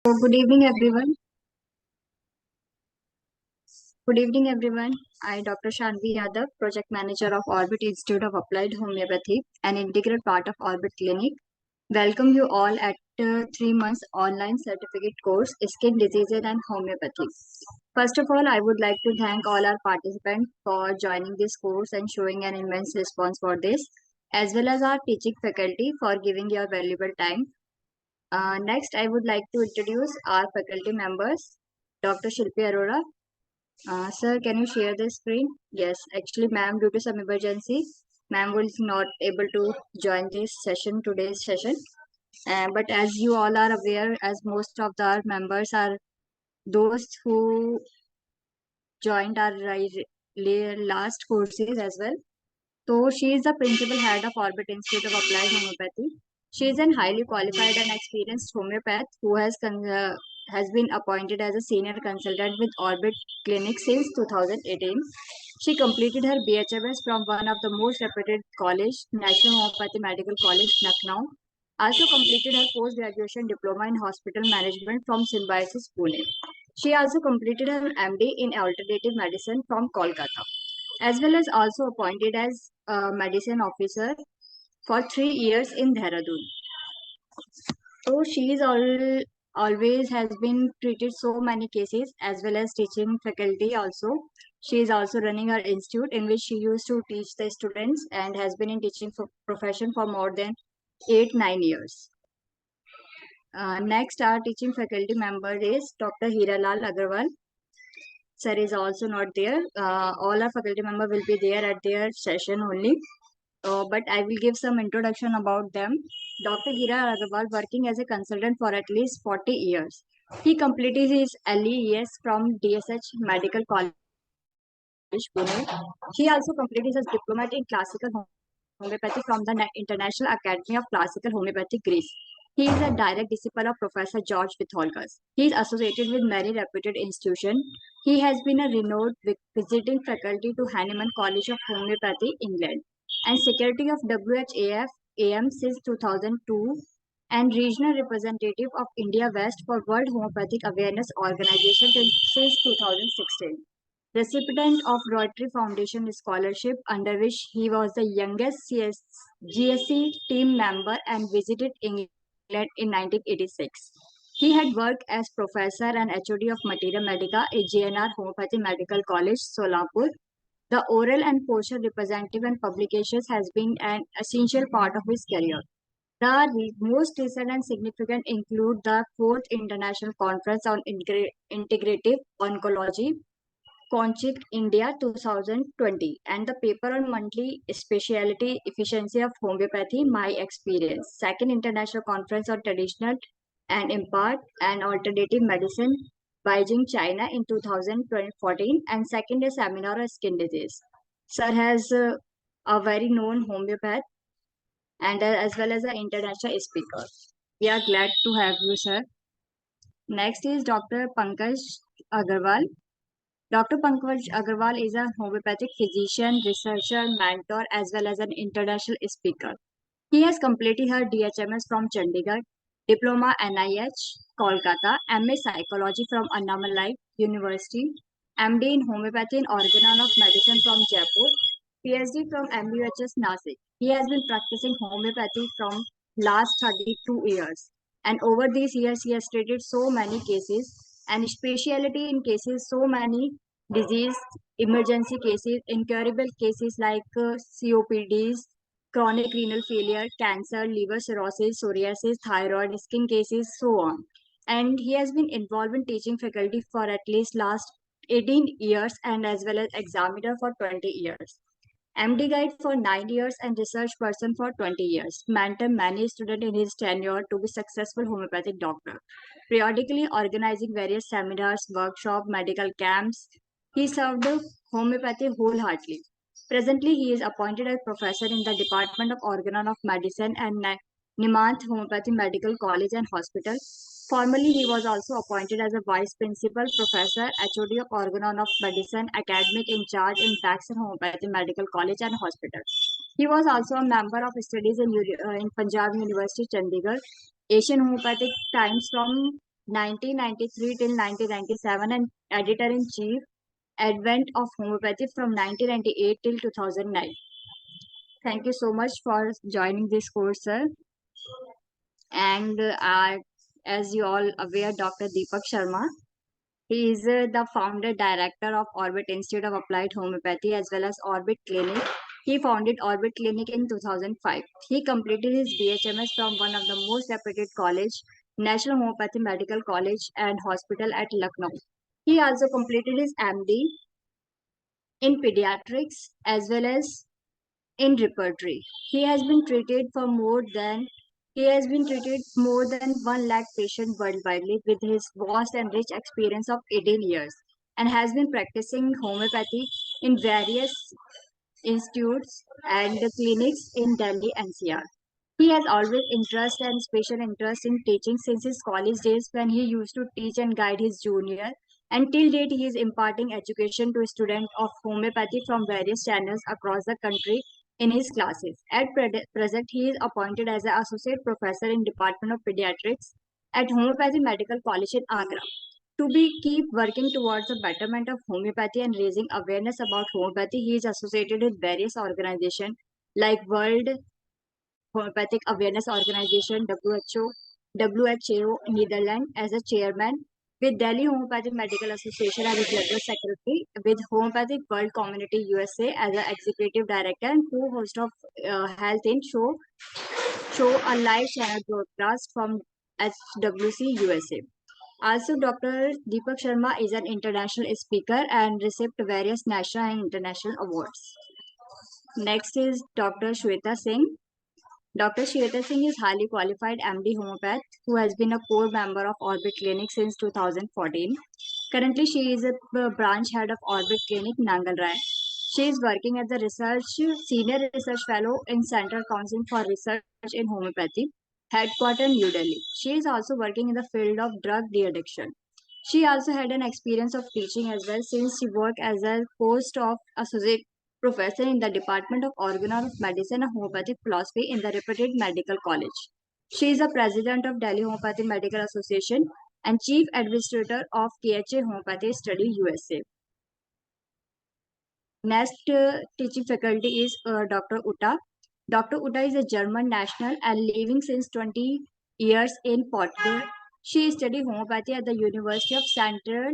Good evening, everyone. Good evening, everyone. I, Dr. Shanvi Yadav, Project Manager of Orbit Institute of Applied Homeopathy, an integral part of Orbit Clinic. Welcome you all at 3 months online certificate course, Skin Diseases and Homeopathy. First of all, I would like to thank all our participants for joining this course and showing an immense response for this, as well as our teaching faculty for giving your valuable time. Next, I would like to introduce our faculty members, Dr. Shilpi Arora. Sir, can you share the screen? Yes, actually, ma'am, due to some emergency, ma'am was not able to join this session, today's session. But as you all are aware, as most of our members are those who joined our last courses as well. So she is the principal head of Orbit Institute of Applied Homeopathy. She is a highly qualified and experienced homeopath who has been appointed as a senior consultant with Orbit Clinic since 2018. She completed her BHMS from one of the most reputed college, National Homeopathy Medical College, Lucknow. Also completed her post-graduation diploma in hospital management from Symbiosis, Pune. She also completed her MD in alternative medicine from Kolkata, as well as also appointed as a medicine officer for 3 years in Dehradun. So she is always has been treated so many cases as well as teaching faculty also. She is also running her institute in which she used to teach the students and has been in teaching profession for more than 8-9 years. Next, our teaching faculty member is Dr. Hiralal Agarwal. Sir is also not there. All our faculty member will be there at their session only. But I will give some introduction about them. Dr. Hira Agarwal working as a consultant for at least 40 years. He completed his LES from DSH Medical College, Pune. He also completed his diploma in classical homeopathy from the International Academy of Classical Homeopathy, Greece. He is a direct disciple of Professor George Vitholkas. He is associated with many reputed institutions. He has been a renowned visiting faculty to Hahnemann College of Homeopathy, England, and secretary of WHAF AM since 2002, and regional representative of India West for World Homeopathic Awareness Organization since 2016. Recipient of Rotary Foundation Scholarship, under which he was the youngest GSC team member and visited England in 1986. He had worked as professor and HOD of Materia Medica at JNR Homeopathy Medical College, Solapur. The oral and posture representative and publications has been an essential part of his career. The most recent and significant include the 4th International Conference on Integrative Oncology, Conchic India 2020, and the paper on monthly specialty efficiency of homeopathy, my experience. Second International Conference on Traditional and Impart and Alternative Medicine, Beijing, China in 2014, and second is seminar on skin disease. Sir has a very known homeopath and as well as an international speaker. We are glad to have you, sir. Next is Dr. Pankaj Agarwal. Dr. Pankaj Agarwal is a homeopathic physician, researcher, mentor, as well as an international speaker. He has completed her DHMS from Chandigarh, Diploma NIH, Kolkata, MA Psychology from Annamalai University, MD in Homeopathy and Organon of Medicine from Jaipur, PhD from MUHS Nasik. He has been practicing homeopathy from last 32 years. And over these years, he has treated so many cases and specialty in cases, so many disease, emergency cases, incurable cases like COPDs, chronic renal failure, cancer, liver cirrhosis, psoriasis, thyroid, skin cases, so on. And he has been involved in teaching faculty for at least last 18 years and as well as examiner for 20 years. MD guide for 9 years and research person for 20 years. Mentor many students in his tenure to be successful homeopathic doctor. Periodically organizing various seminars, workshops, medical camps. He served homeopathy wholeheartedly. Presently, he is appointed as professor in the Department of Organon of Medicine and Nimanth Homeopathy Medical College and Hospital. Formerly, he was also appointed as a vice principal, professor, HOD of Organon of Medicine, academic in charge in Baxter Homeopathy Medical College and Hospital. He was also a member of studies in Punjab University, Chandigarh, Asian Homeopathic Times from 1993 till 1997 and editor-in-chief, Advent of Homeopathy from 1998 till 2009. Thank you so much for joining this course, sir. And as you all aware, Dr. Deepak Sharma, he is the founder director of Orbit Institute of Applied Homeopathy as well as Orbit Clinic. He founded Orbit Clinic in 2005. He completed his BHMS from one of the most reputed college, National Homeopathy Medical College and Hospital at Lucknow. He also completed his MD in pediatrics as well as in repertory. He has been treated for more than he has been treated more than 1 lakh patients worldwide with his vast and rich experience of 18 years and has been practicing homeopathy in various institutes and clinics in Delhi NCR. He has always interest and special interest in teaching since his college days when he used to teach and guide his junior. Until date, he is imparting education to students of homeopathy from various channels across the country in his classes. At present, he is appointed as an associate professor in Department of Pediatrics at Homeopathy Medical College in Agra. To be keep working towards the betterment of homeopathy and raising awareness about homeopathy, he is associated with various organizations like World Homeopathic Awareness Organization WHO Netherlands as a chairman, with Delhi Homeopathic Medical Association as a general secretary, with Homeopathic World Community USA as an executive director and co-host of Health in Show, a live channel broadcast from HWC USA. Also, Dr. Deepak Sharma is an international speaker and received various national and international awards. Next is Dr. Shweta Singh. Dr. Shweta Singh is highly qualified MD homeopath who has been a core member of Orbit Clinic since 2014. Currently, she is a branch head of Orbit Clinic, Nangal Rai. She is working as a senior research fellow in Central Council for Research in Homeopathy, headquartered in New Delhi. She is also working in the field of drug de-addiction. She also had an experience of teaching as well since she worked as a post of associate professor in the Department of Organon of Medicine and Homeopathic Philosophy in the reputed medical college. She is the president of Delhi Homeopathy Medical Association and chief administrator of KHA Homeopathy Study USA. Next teaching faculty is Dr. Uta. Dr. Uta is a German national and living since 20 years in Portugal. She studied homeopathy at the University of Central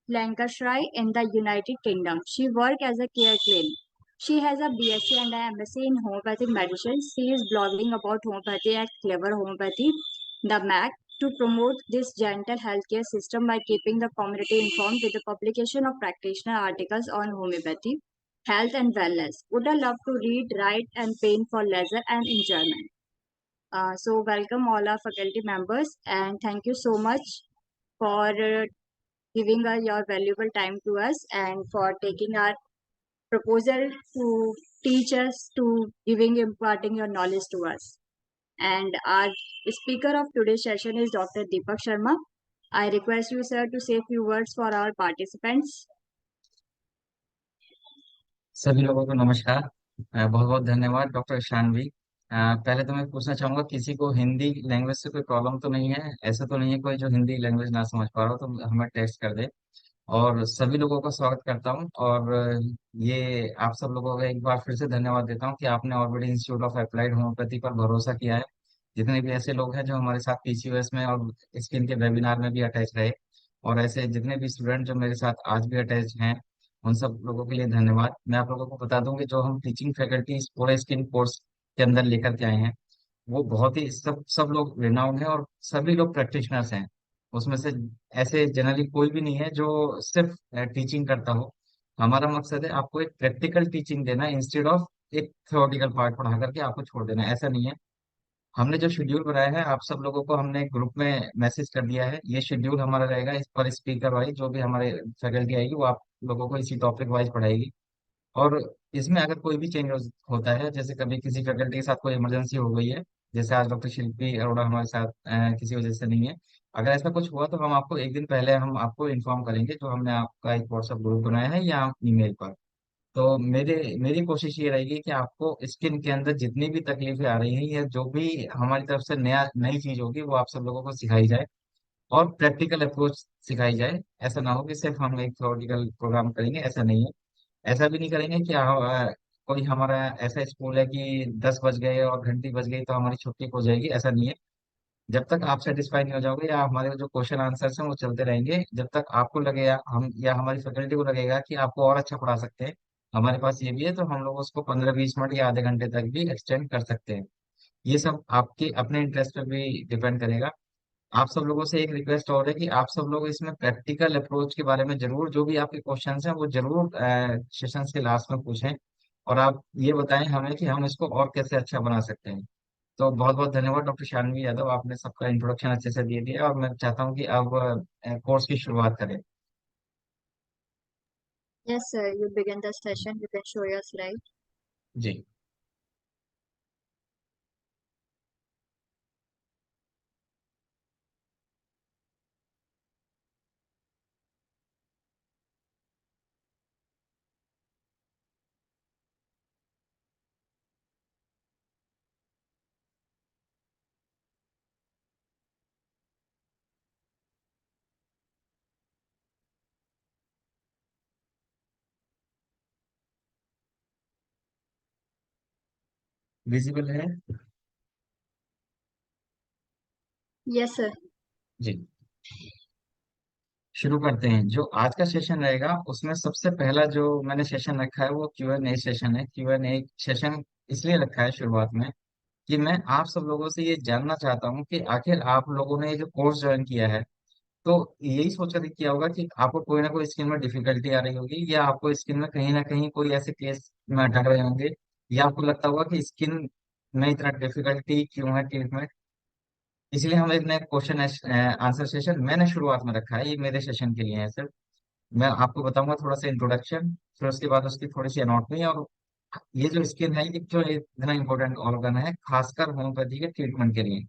Lancashire in the United Kingdom. She worked as a care clinic. She has a BSc and an MSc in homeopathic medicine. She is blogging about homeopathy at Clever Homeopathy, the MAC, to promote this gentle healthcare system by keeping the community informed with the publication of practitioner articles on homeopathy, health and wellness. Would I love to read, write and paint for leisure and enjoyment. So welcome all our faculty members and thank you so much for giving your valuable time to us and for taking our proposal to teach us to imparting your knowledge to us. And our speaker of today's session is Dr. Deepak Sharma. I request you, sir, to say a few words for our participants. सभी लोगों को नमस्कार। बहुत बहुत धन्यवाद doctor Shanvi. पहले तो मैं पूछना चाहूंगा, किसी को हिंदी लैंग्वेज से कोई प्रॉब्लम तो नहीं है? ऐसा तो नहीं है कोई जो हिंदी लैंग्वेज ना समझ पा रहा हो तो हमें टेस्ट कर दे। और सभी लोगों का स्वागत करता हूं। और ये आप सब लोगों को एक बार फिर से धन्यवाद देता हूं कि आपने orbit institute of applied homeopathy पर भरोसा किया है। जितने भी ऐसे लोग हैं जो हमारे साथ पीसीओएस में और स्किन के वेबिनार में भी अटैच रहे, और ऐसे जितने भी स्टूडेंट जो मेरे साथ आज भी अटैच हैं, उन सब लोगों के लिए धन्यवाद। मैं आप लोगों को बता दूं कि जो हम टीचिंग फैकल्टी पूरे स्किन कोर्स के अंदर लेकर के आए हैं, वो बहुत ही सब लोग रिनाउंड है और सभी लोग प्रैक्टिशनर्स हैं। उसमें से ऐसे जनरली कोई भी नहीं है जो सिर्फ टीचिंग करता हो। हमारा मकसद है आपको एक प्रैक्टिकल टीचिंग देना इंस्टेड ऑफ एक थ्योरेटिकल पार्ट पढ़ा करके आपको छोड़ देना, ऐसा नहीं है। हमने जो शेड्यूल बनाया है आप सब लोगों को हमने ग्रुप में मैसेज कर दिया है। ये शेड्यूल हमारा रहेगा, इस पर स्पीकर वाइज जो भी हमारे फैकल्टी आएगी वो आप लोगों को इसी टॉपिक वाइज पढ़ाएगी। और इसमें अगर कोई भी चेंज होता है, जैसे कभी किसी फैकल्टी के साथ कोई इमरजेंसी हो गई है, जैसे आज डॉक्टर शिल्पी अरोड़ा हमारे साथ किसी वजह से नहीं है, अगर ऐसा कुछ हुआ तो हम आपको एक दिन पहले हम आपको इन्फॉर्म करेंगे, जो हमने आपका एक व्हाट्सएप ग्रुप बनाया है या ईमेल पर। तो मेरी कोशिश ये रहेगी कि आपको स्किन के अंदर जितनी भी तकलीफें आ रही हैं या जो भी हमारी तरफ से नई चीज होगी वो आप सब लोगों को सिखाई जाए। और प्रैक्टिकल अप्रोच सिखाई जाए। ऐसा ना हो कि सिर्फ हम एक थ्योरेटिकल प्रोग्राम करेंगे, ऐसा नहीं है। ऐसा भी नहीं करेंगे कि कोई हमारा ऐसा स्कूल है कि 10 बज गए और घंटी बज गई तो हमारी छुट्टी हो जाएगी, ऐसा नहीं है। जब तक आप सेटिस्फाई नहीं हो जाओगे या हमारे जो क्वेश्चन आंसर्स हैं वो चलते रहेंगे, जब तक आपको लगेगा हम या हमारी फैकल्टी को लगेगा कि आपको और अच्छा पढ़ा सकते हैं, हमारे पास ये भी है, तो हम लोग उसको 15-20 मिनट या आधे घंटे तक भी एक्सटेंड कर सकते हैं। ये सब आपके अपने इंटरेस्ट पे भी डिपेंड करेगा। आप सब लोगों से एक रिक्वेस्ट और है कि आप सब लोग इसमें प्रैक्टिकल अप्रोच के बारे में जरूर, जो भी आपके क्वेश्चंस हैं वो जरूर सेशंस के लास्ट में पूछें, और आप ये बताएं हमें कि हम इसको और कैसे अच्छा बना सकते हैं। तो बहुत बहुत धन्यवाद डॉक्टर शानवी यादव, आपने सबका इंट्रोडक्शन अच्छे से दे दिया, और मैं चाहता हूँ कि अब कोर्स की शुरुआत करें। Yes, sir. You begin the session. You can show your slide. जी। विजिबल है। Yes, sir. जी। शुरू करते हैं। जो आज का सेशन रहेगा उसमें सबसे पहला जो मैंने सेशन रखा है वो Q&A सेशन है। Q&A सेशन इसलिए रखा है शुरुआत में कि मैं आप सब लोगों से ये जानना चाहता हूँ कि आखिर आप लोगों ने ये जो कोर्स ज्वाइन किया है, तो यही सोचकर किया होगा कि आपको कोई ना कोई स्किल में डिफिकल्टी आ रही होगी, या आपको स्किल में कहीं ना कहीं कोई ऐसे केस में अटक रहे होंगे, या आपको लगता होगा कि स्किन में इतना डिफिकल्टी क्यों है ट्रीटमेंट। इसलिए हम एक नया क्वेश्चन आंसर सेशन मैंने शुरुआत में रखा है, ये मेरे सेशन के लिए है सर। मैं आपको बताऊंगा थोड़ा सा इंट्रोडक्शन, फिर उसके बाद उसकी थोड़ी सी एनाटॉमी, और ये जो स्किन है ये क्यों इतना इंपॉर्टेंट ऑर्गन है खासकर होम्योपैथी के ट्रीटमेंट के लिए।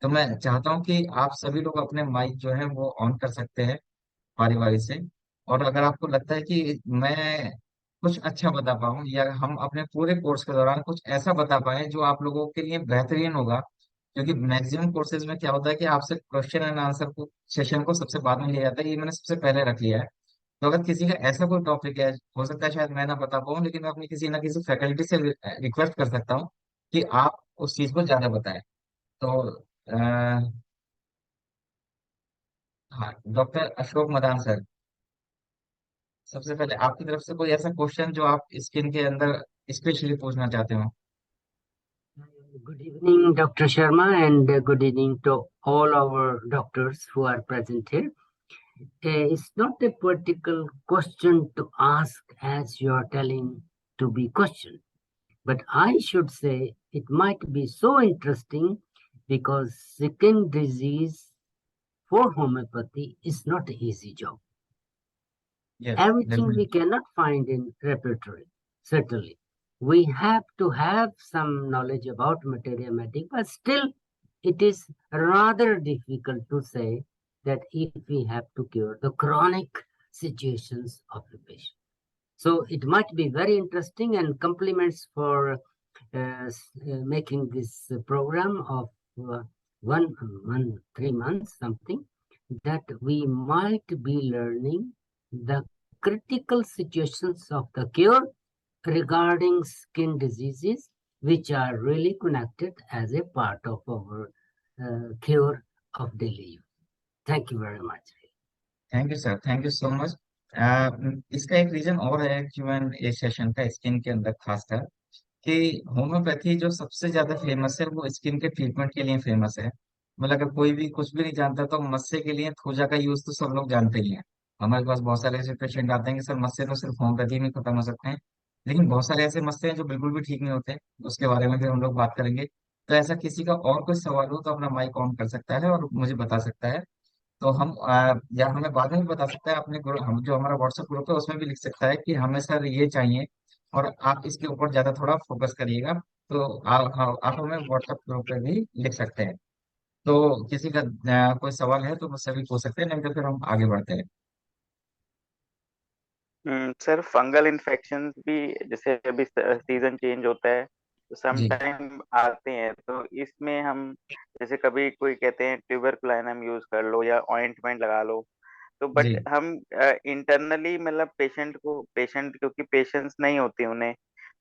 तो मैं चाहता हूँ कि आप सभी लोग अपने माइक जो है वो ऑन कर सकते हैं बारी बारी से। और अगर आपको लगता है कि मैं कुछ अच्छा बता पाऊँ, या हम अपने पूरे कोर्स के दौरान कुछ ऐसा बता पाए जो आप लोगों के लिए बेहतरीन होगा, क्योंकि मैक्सिमम कोर्सेज में क्या होता है कि आपसे क्वेश्चन एंड आंसर को सेशन को सबसे बाद में लिया जाता है, ये मैंने सबसे पहले रख लिया है। तो अगर किसी का ऐसा कोई टॉपिक है, हो सकता है शायद मैं ना बता पाऊँ, लेकिन मैं अपनी किसी ना किसी फैकल्टी से रिक्वेस्ट कर सकता हूँ कि आप उस चीज को ज्यादा बताएं। तो हाँ, डॉक्टर अशोक मदान सर, सबसे पहले आपकी तरफ से कोई ऐसा क्वेश्चन जो आप स्किन के अंदर स्पेशली पूछना चाहते हो। Good evening, Dr. Sharma, and good evening to all our doctors who are present here. It's not a political question to ask as you are telling to be questioned, but I should say it might be so interesting because skin disease for homeopathy is not an easy job. Yes, Everything we definitely. cannot find in repertory, certainly. We have to have some knowledge about materia medica, but still it is rather difficult to say that if we have to cure the chronic situations of the patient. So it might be very interesting and compliments for making this program of 3 months something that we might be learning the critical situations of the cure regarding skin diseases which are really connected as a part of our cure of daily use. Thank you very much. Thank you sir, thank you so much. इसका एक reason और है Q&A session का skin के अंदर खासकर, कि homeopathy जो सबसे ज्यादा फेमस है वो स्किन के ट्रीटमेंट के लिए फेमस है। मतलब अगर कोई भी कुछ भी नहीं जानता तो मस्से के लिए थूजा का यूज तो सब लोग जानते ही हैं। हमारे पास बहुत सारे ऐसे पेशेंट आते हैं कि सर मस्से तो सिर्फ होम्योपैथी में खत्म हो सकते हैं, लेकिन बहुत सारे ऐसे मस्से हैं जो बिल्कुल भी ठीक नहीं होते, उसके बारे में भी हम लोग बात करेंगे। तो ऐसा किसी का और कोई सवाल हो तो अपना माइक ऑन कर सकता है और मुझे बता सकता है। तो हम या हमें बाद में भी बता सकता है अपने ग्रुप, हम जो हमारा व्हाट्सएप ग्रुप है उसमें भी लिख सकता है कि हमें सर ये चाहिए, और आप इसके ऊपर ज्यादा थोड़ा फोकस करिएगा। तो आप हमें व्हाट्सएप ग्रुप पे भी लिख सकते हैं। तो किसी का कोई सवाल है तो मुझसे भी पूछ सकते हैं, नहीं तो फिर हम आगे बढ़ते हैं। सर फंगल इन्फेक्शन भी जैसे अभी सीजन चेंज होता है तो जी समटाइम आते हैं। तो इसमें हम जैसे कभी कोई कहते हैं ट्यूबरकुलाइनम यूज कर लो या ऑइंटमेंट लगा लो, तो जी। बट हम इंटरनली मतलब पेशेंट क्योंकि पेशेंस नहीं होती उन्हें,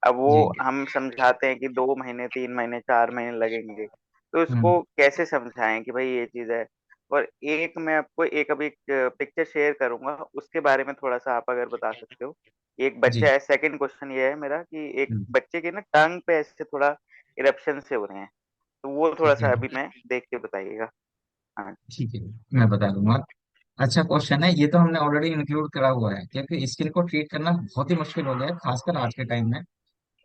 अब वो जी। हम समझाते हैं कि 2 महीने 3 महीने 4 महीने लगेंगे, तो हम्म। इसको कैसे समझाएं कि भाई ये चीज है। और एक मैं आपको एक अभी पिक्चर शेयर करूंगा, उसके बारे में थोड़ा सा आप अगर बता सकते हो। एक बच्चा जी। है, सेकंड क्वेश्चन ये है मेरा कि एक हम्म। बच्चे के ना टंग पे ऐसे थोड़ा इरप्शन से हो रहे हैं, तो वो थोड़ा ठीक है। सा अभी मैं देख के बताइएगा। हाँ ठीक है, मैं बता दूंगा। अच्छा क्वेश्चन है, ये तो हमने ऑलरेडी इंक्लूड करा हुआ है क्योंकि स्किन को ट्रीट करना बहुत ही मुश्किल हो गया है खासकर आज के टाइम में।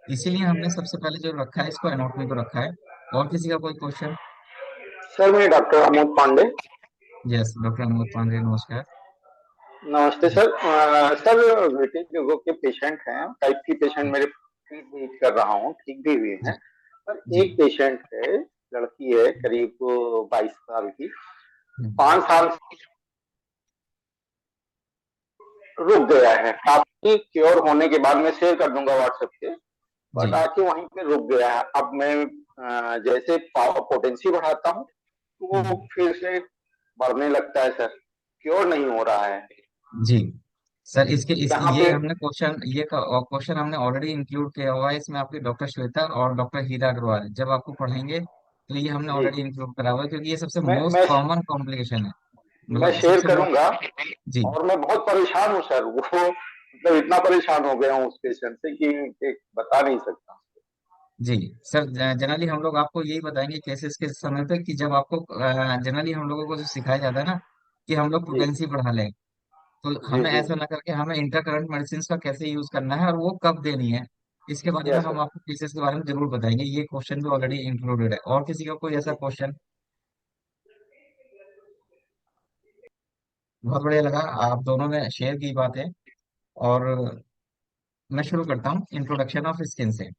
इसीलिए हमने सबसे पहले जो रखा है इसको एनाटॉमी को रखा है। और किसी का कोई क्वेश्चन? सर मैं doctor Amod Pandey. Yes, doctor Amit Pandey, नमस्कार। नमस्ते जी सर। सर विटिलिगो के पेशेंट हैं, टाइप की पेशेंट मेरे ट्रीट भी कर रहा हूँ, ठीक भी हुए हैं। जी पर जी। एक पेशेंट है, लड़की है करीब 22 साल की, हम्म, 5 साल रुक गया है। काफी क्योर होने के बाद मैं शेयर कर दूंगा व्हाट्सएप पे, जी बट आके वहीं पे रुक गया है। अब मैं जैसे पावर पोटेंसी बढ़ाता हूँ तो वो हम्म, फिर से बढ़ने लगता है सर, क्योर नहीं हो रहा है। जी। सर इसके इस यहाँ ये पे हमने क्वेश्चन हमने ऑलरेडी इंक्लूड किया हुआ है इसमें। आपके डॉक्टर श्वेता और डॉक्टर हीरा अग्रवाल जब आपको पढ़ाएंगे तो ये हमने जी, ऑलरेडी इंक्लूड करा हुआ है क्योंकि ये सबसे मैं मोस्ट मैं कॉमन कॉम्प्लिकेशन है। मैं मतलब शेयर सबसे मोस्ट। करूंगा। जी और मैं बहुत परेशान हूँ सर, वो मतलब इतना परेशान हो गया हूँ उस पेशेंट से कि बता नहीं सकता। जी। सर जनरली हम लोग आपको यही बताएंगे केसेस के समय पे कि जब आपको जनरली हम लोगों को जो सिखाया जाता है ना कि हम लोग जी पोटेंसी बढ़ा लें, तो जी हमें जी ऐसा ना करके हमें इंटरकरंट मेडिसिन का कैसे यूज करना है और वो कब देनी है, इसके बारे में यस हम सर। आपको केसेस के बारे में जरूर बताएंगे। ये क्वेश्चन भी जी ऑलरेडी इंक्लूडेड है। और किसी का कोई ऐसा जी क्वेश्चन? बहुत बढ़िया लगा, आप दोनों ने शेयर की बातें। और मैं शुरू करता हूँ इंट्रोडक्शन ऑफ स्किन से।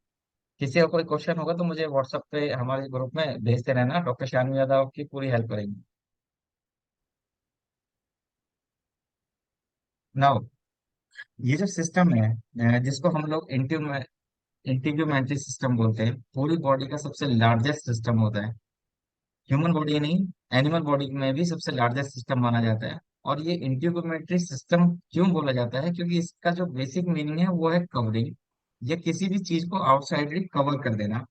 किसी का कोई क्वेश्चन होगा तो मुझे व्हाट्सएप पे हमारे ग्रुप में भेजते रहना, डॉक्टर शानवी यादव आपकी पूरी हेल्प करेंगे। नाउ ये जो सिस्टम है जिसको हम लोग इंटीग्यूमेंट्री सिस्टम बोलते हैं, पूरी बॉडी का सबसे लार्जेस्ट सिस्टम होता है। ह्यूमन बॉडी नहीं, एनिमल बॉडी में भी सबसे लार्जेस्ट सिस्टम माना जाता है। और ये इंटीग्यूमेंट्री सिस्टम क्यों बोला जाता है? क्योंकि इसका जो बेसिक मीनिंग है वो है कवरिंग, या किसी भी चीज को आउटसाइडली कवर कर देना।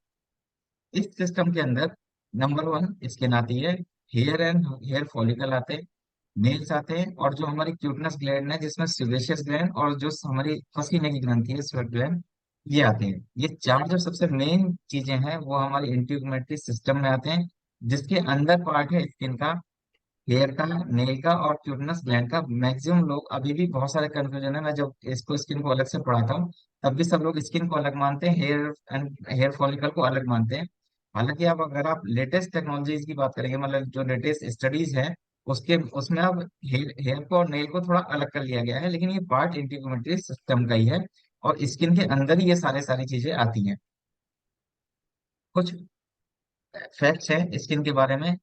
इस सिस्टम के अंदर नंबर वन स्किन आती है, हेयर एंड हेयर फॉलिकल आते हैं, नेल्स आते हैं, और जो हमारी क्यूटनेस ग्लैंड है जिसमें सिवेशियस ग्लैंड और जो हमारी पसीने की ग्रंथि है स्वेट ग्लैंड, ये आते हैं। ये चार जो सबसे मेन चीजें हैं वो हमारी इंटीग्यूमेंट्री सिस्टम में आते हैं, जिसके अंदर पार्ट है स्किन का, हेयर का, नेल का और क्यूटनेस ग्लैंड का। मैक्सिमम लोग अभी भी बहुत सारे कंफ्यूजन है, मैं जब इसको स्किन को अलग से पढ़ाता हूँ तब भी सब लोग स्किन को अलग मानते हैं, हेयर एंड हेयर फॉलिकल को अलग मानते हैं। हालांकि आप अगर आप लेटेस्ट टेक्नोलॉजीज की बात करेंगे, मतलब जो लेटेस्ट स्टडीज है उसके उसमें अब हेयर को और नेल को थोड़ा अलग कर लिया गया है, लेकिन ये पार्ट इंटीग्यूमेंट्री सिस्टम का ही है और स्किन के अंदर ही ये सारी चीजें आती हैं। कुछ फैक्ट्स हैं स्किन के बारे में।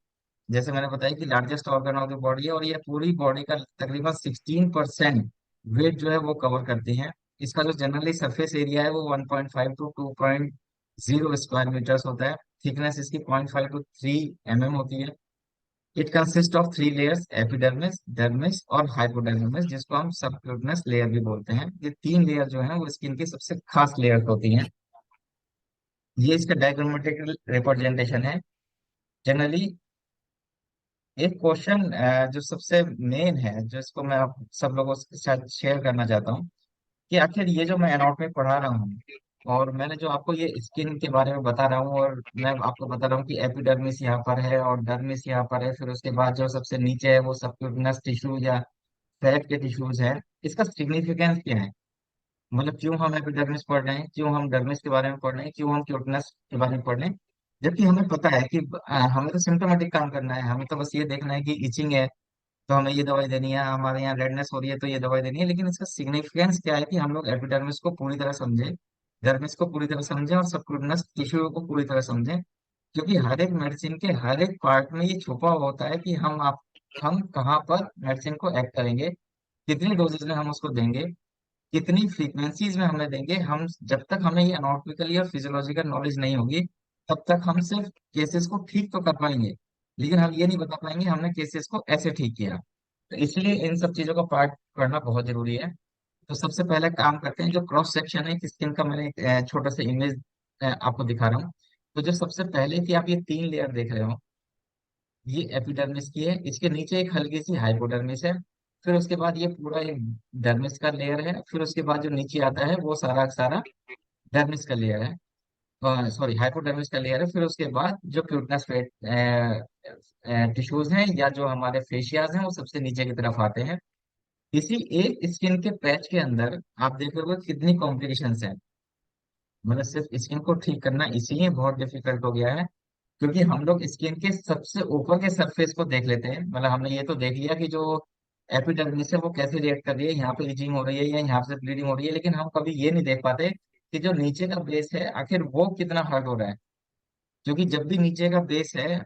जैसे मैंने बताया कि largest organ of the body है और ये पूरी बॉडी का तकरीबन 16% वेट जो है वो कवर करती है। इसका जो जनरली सरफेस एरिया है वो 1.5 टू 2.0 स्क्वायर मीटर्स होता है। थिकनेस इसकी 0.5 टू 3 mm होती है। It consist of 3 layers, epidermis, dermis और हाइपोडर्मिस, जिसको हम सबक्यूटनस लेयर भी बोलते हैं। ये 3 लेयर जो है वो स्किन की सबसे खास लेयर होती हैं। ये इसका डायग्रामेटिकल रिप्रेजेंटेशन है। जनरली एक क्वेश्चन जो सबसे मेन है जिसको मैं आप सब लोगों के साथ शेयर करना चाहता हूँ कि आखिर ये जो मैं एनाटॉमी पढ़ा रहा हूँ और मैंने जो आपको ये स्किन के बारे में बता रहा हूँ और मैं आपको बता रहा हूँ कि एपिडर्मिस यहाँ पर है और डर्मिस यहाँ पर है, फिर उसके बाद जो सबसे नीचे है वो सबक्यूटेनस टिश्यू या फैट के टिश्यूज है, इसका सिग्निफिकेंस क्या है? मतलब क्यों हम एपिडर्मिस पढ़ रहे हैं, क्यों हम डर्मिस के बारे में पढ़ रहे हैं, क्यों हम क्यूटनेस के बारे में पढ़ रहे हैं? जबकि हमें पता है कि हमें तो सिम्टोमेटिक काम करना है, हमें तो बस ये देखना है कि इचिंग है तो हमें ये दवाई देनी है, हमारे यहाँ रेडनेस हो रही है तो ये दवाई देनी है। लेकिन इसका सिग्निफिकेंस क्या है कि हम लोग एपिडर्मिस को पूरी तरह समझें, डर्मिस को पूरी तरह समझें और सबक्यूटेनस टिश्यू को पूरी तरह समझें। क्योंकि हर एक मेडिसिन के हर एक पार्ट में ये छुपा हुआ होता है कि हम कहाँ पर मेडिसिन को एक्ट करेंगे, कितनी डोजेज में हम उसको देंगे, कितनी फ्रीक्वेंसीज में हमें देंगे, हम जब तक हमें ये एनाटॉमिकली और फिजियोलॉजिकल नॉलेज नहीं होगी तब तक हम सिर्फ केसेस को ठीक तो कर पाएंगे, लेकिन हम ये नहीं बता पाएंगे हमने केसेस को ऐसे ठीक किया। तो इसलिए इन सब चीजों का पार्ट करना बहुत जरूरी है। तो सबसे पहले काम करते हैं, जो क्रॉस सेक्शन है स्किन का, मैंने एक छोटा सा इमेज आपको दिखा रहा हूँ। तो जो सबसे पहले की आप ये 3 लेयर देख रहे हो, ये एपिडर्मिस की है, इसके नीचे एक हल्की सी हाइपोडर्मिस है, फिर उसके बाद ये पूरा एक डर्मिस का लेयर है, फिर उसके बाद जो नीचे आता है वो सारा का सारा डर्मिस का लेयर है, सॉरी हाइपोडर्मिस का लेयर है। फिर उसके बाद जो क्यूटनेस टिश्यूज हैं या जो हमारे फेशियाज हैं वो सबसे नीचे की तरफ आते हैं। इसी एक स्किन के पैच के अंदर आप देख रहे हो कितनी कॉम्प्लिकेशंस हैं। मतलब सिर्फ स्किन को ठीक करना इसीलिए बहुत डिफिकल्ट हो गया है, क्योंकि हम लोग स्किन के सबसे ऊपर के सरफेस को देख लेते हैं। मतलब हमने ये तो देख लिया कि जो एपिडर्मिस है वो कैसे रिएक्ट कर रही है, यहाँ पे इचिंग हो रही है या यहाँ से ब्लीडिंग हो रही है, लेकिन हम कभी ये नहीं देख पाते कि जो नीचे का बेस है आखिर वो कितना हर्ट हो रहा है। क्योंकि जब भी नीचे का बेस है,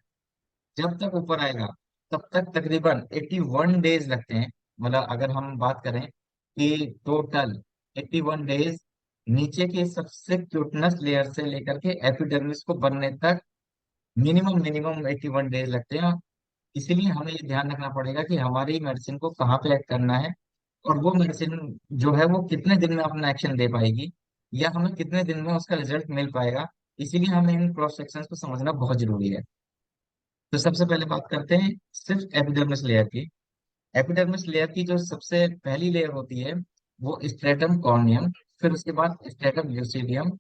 जब तक ऊपर आएगा तब तक तकरीबन 81 डेज लगते हैं। मतलब अगर हम बात करें कि टोटल 81 डेज नीचे के सबसे क्यूटनेस लेयर से लेकर के एपिडर्मिस को बनने तक मिनिमम मिनिमम 81 डेज लगते हैं। इसीलिए हमें ये ध्यान रखना पड़ेगा कि हमारी मेडिसिन को कहाँ पे एक्ट करना है, और वो मेडिसिन जो है वो कितने दिन में अपना एक्शन दे पाएगी, या हमें कितने दिन में उसका रिजल्ट मिल पाएगा। इसीलिए हमें इन क्रॉस सेक्शंस को समझना बहुत जरूरी है। तो सबसे पहले बात करते हैं सिर्फ एपिडर्मिस लेयर की। एपिडर्मिस लेयर की जो सबसे पहली लेयर होती है वो स्ट्रेटम कॉर्नियम, फिर उसके बाद स्ट्रेटम ल्यूसिडियम,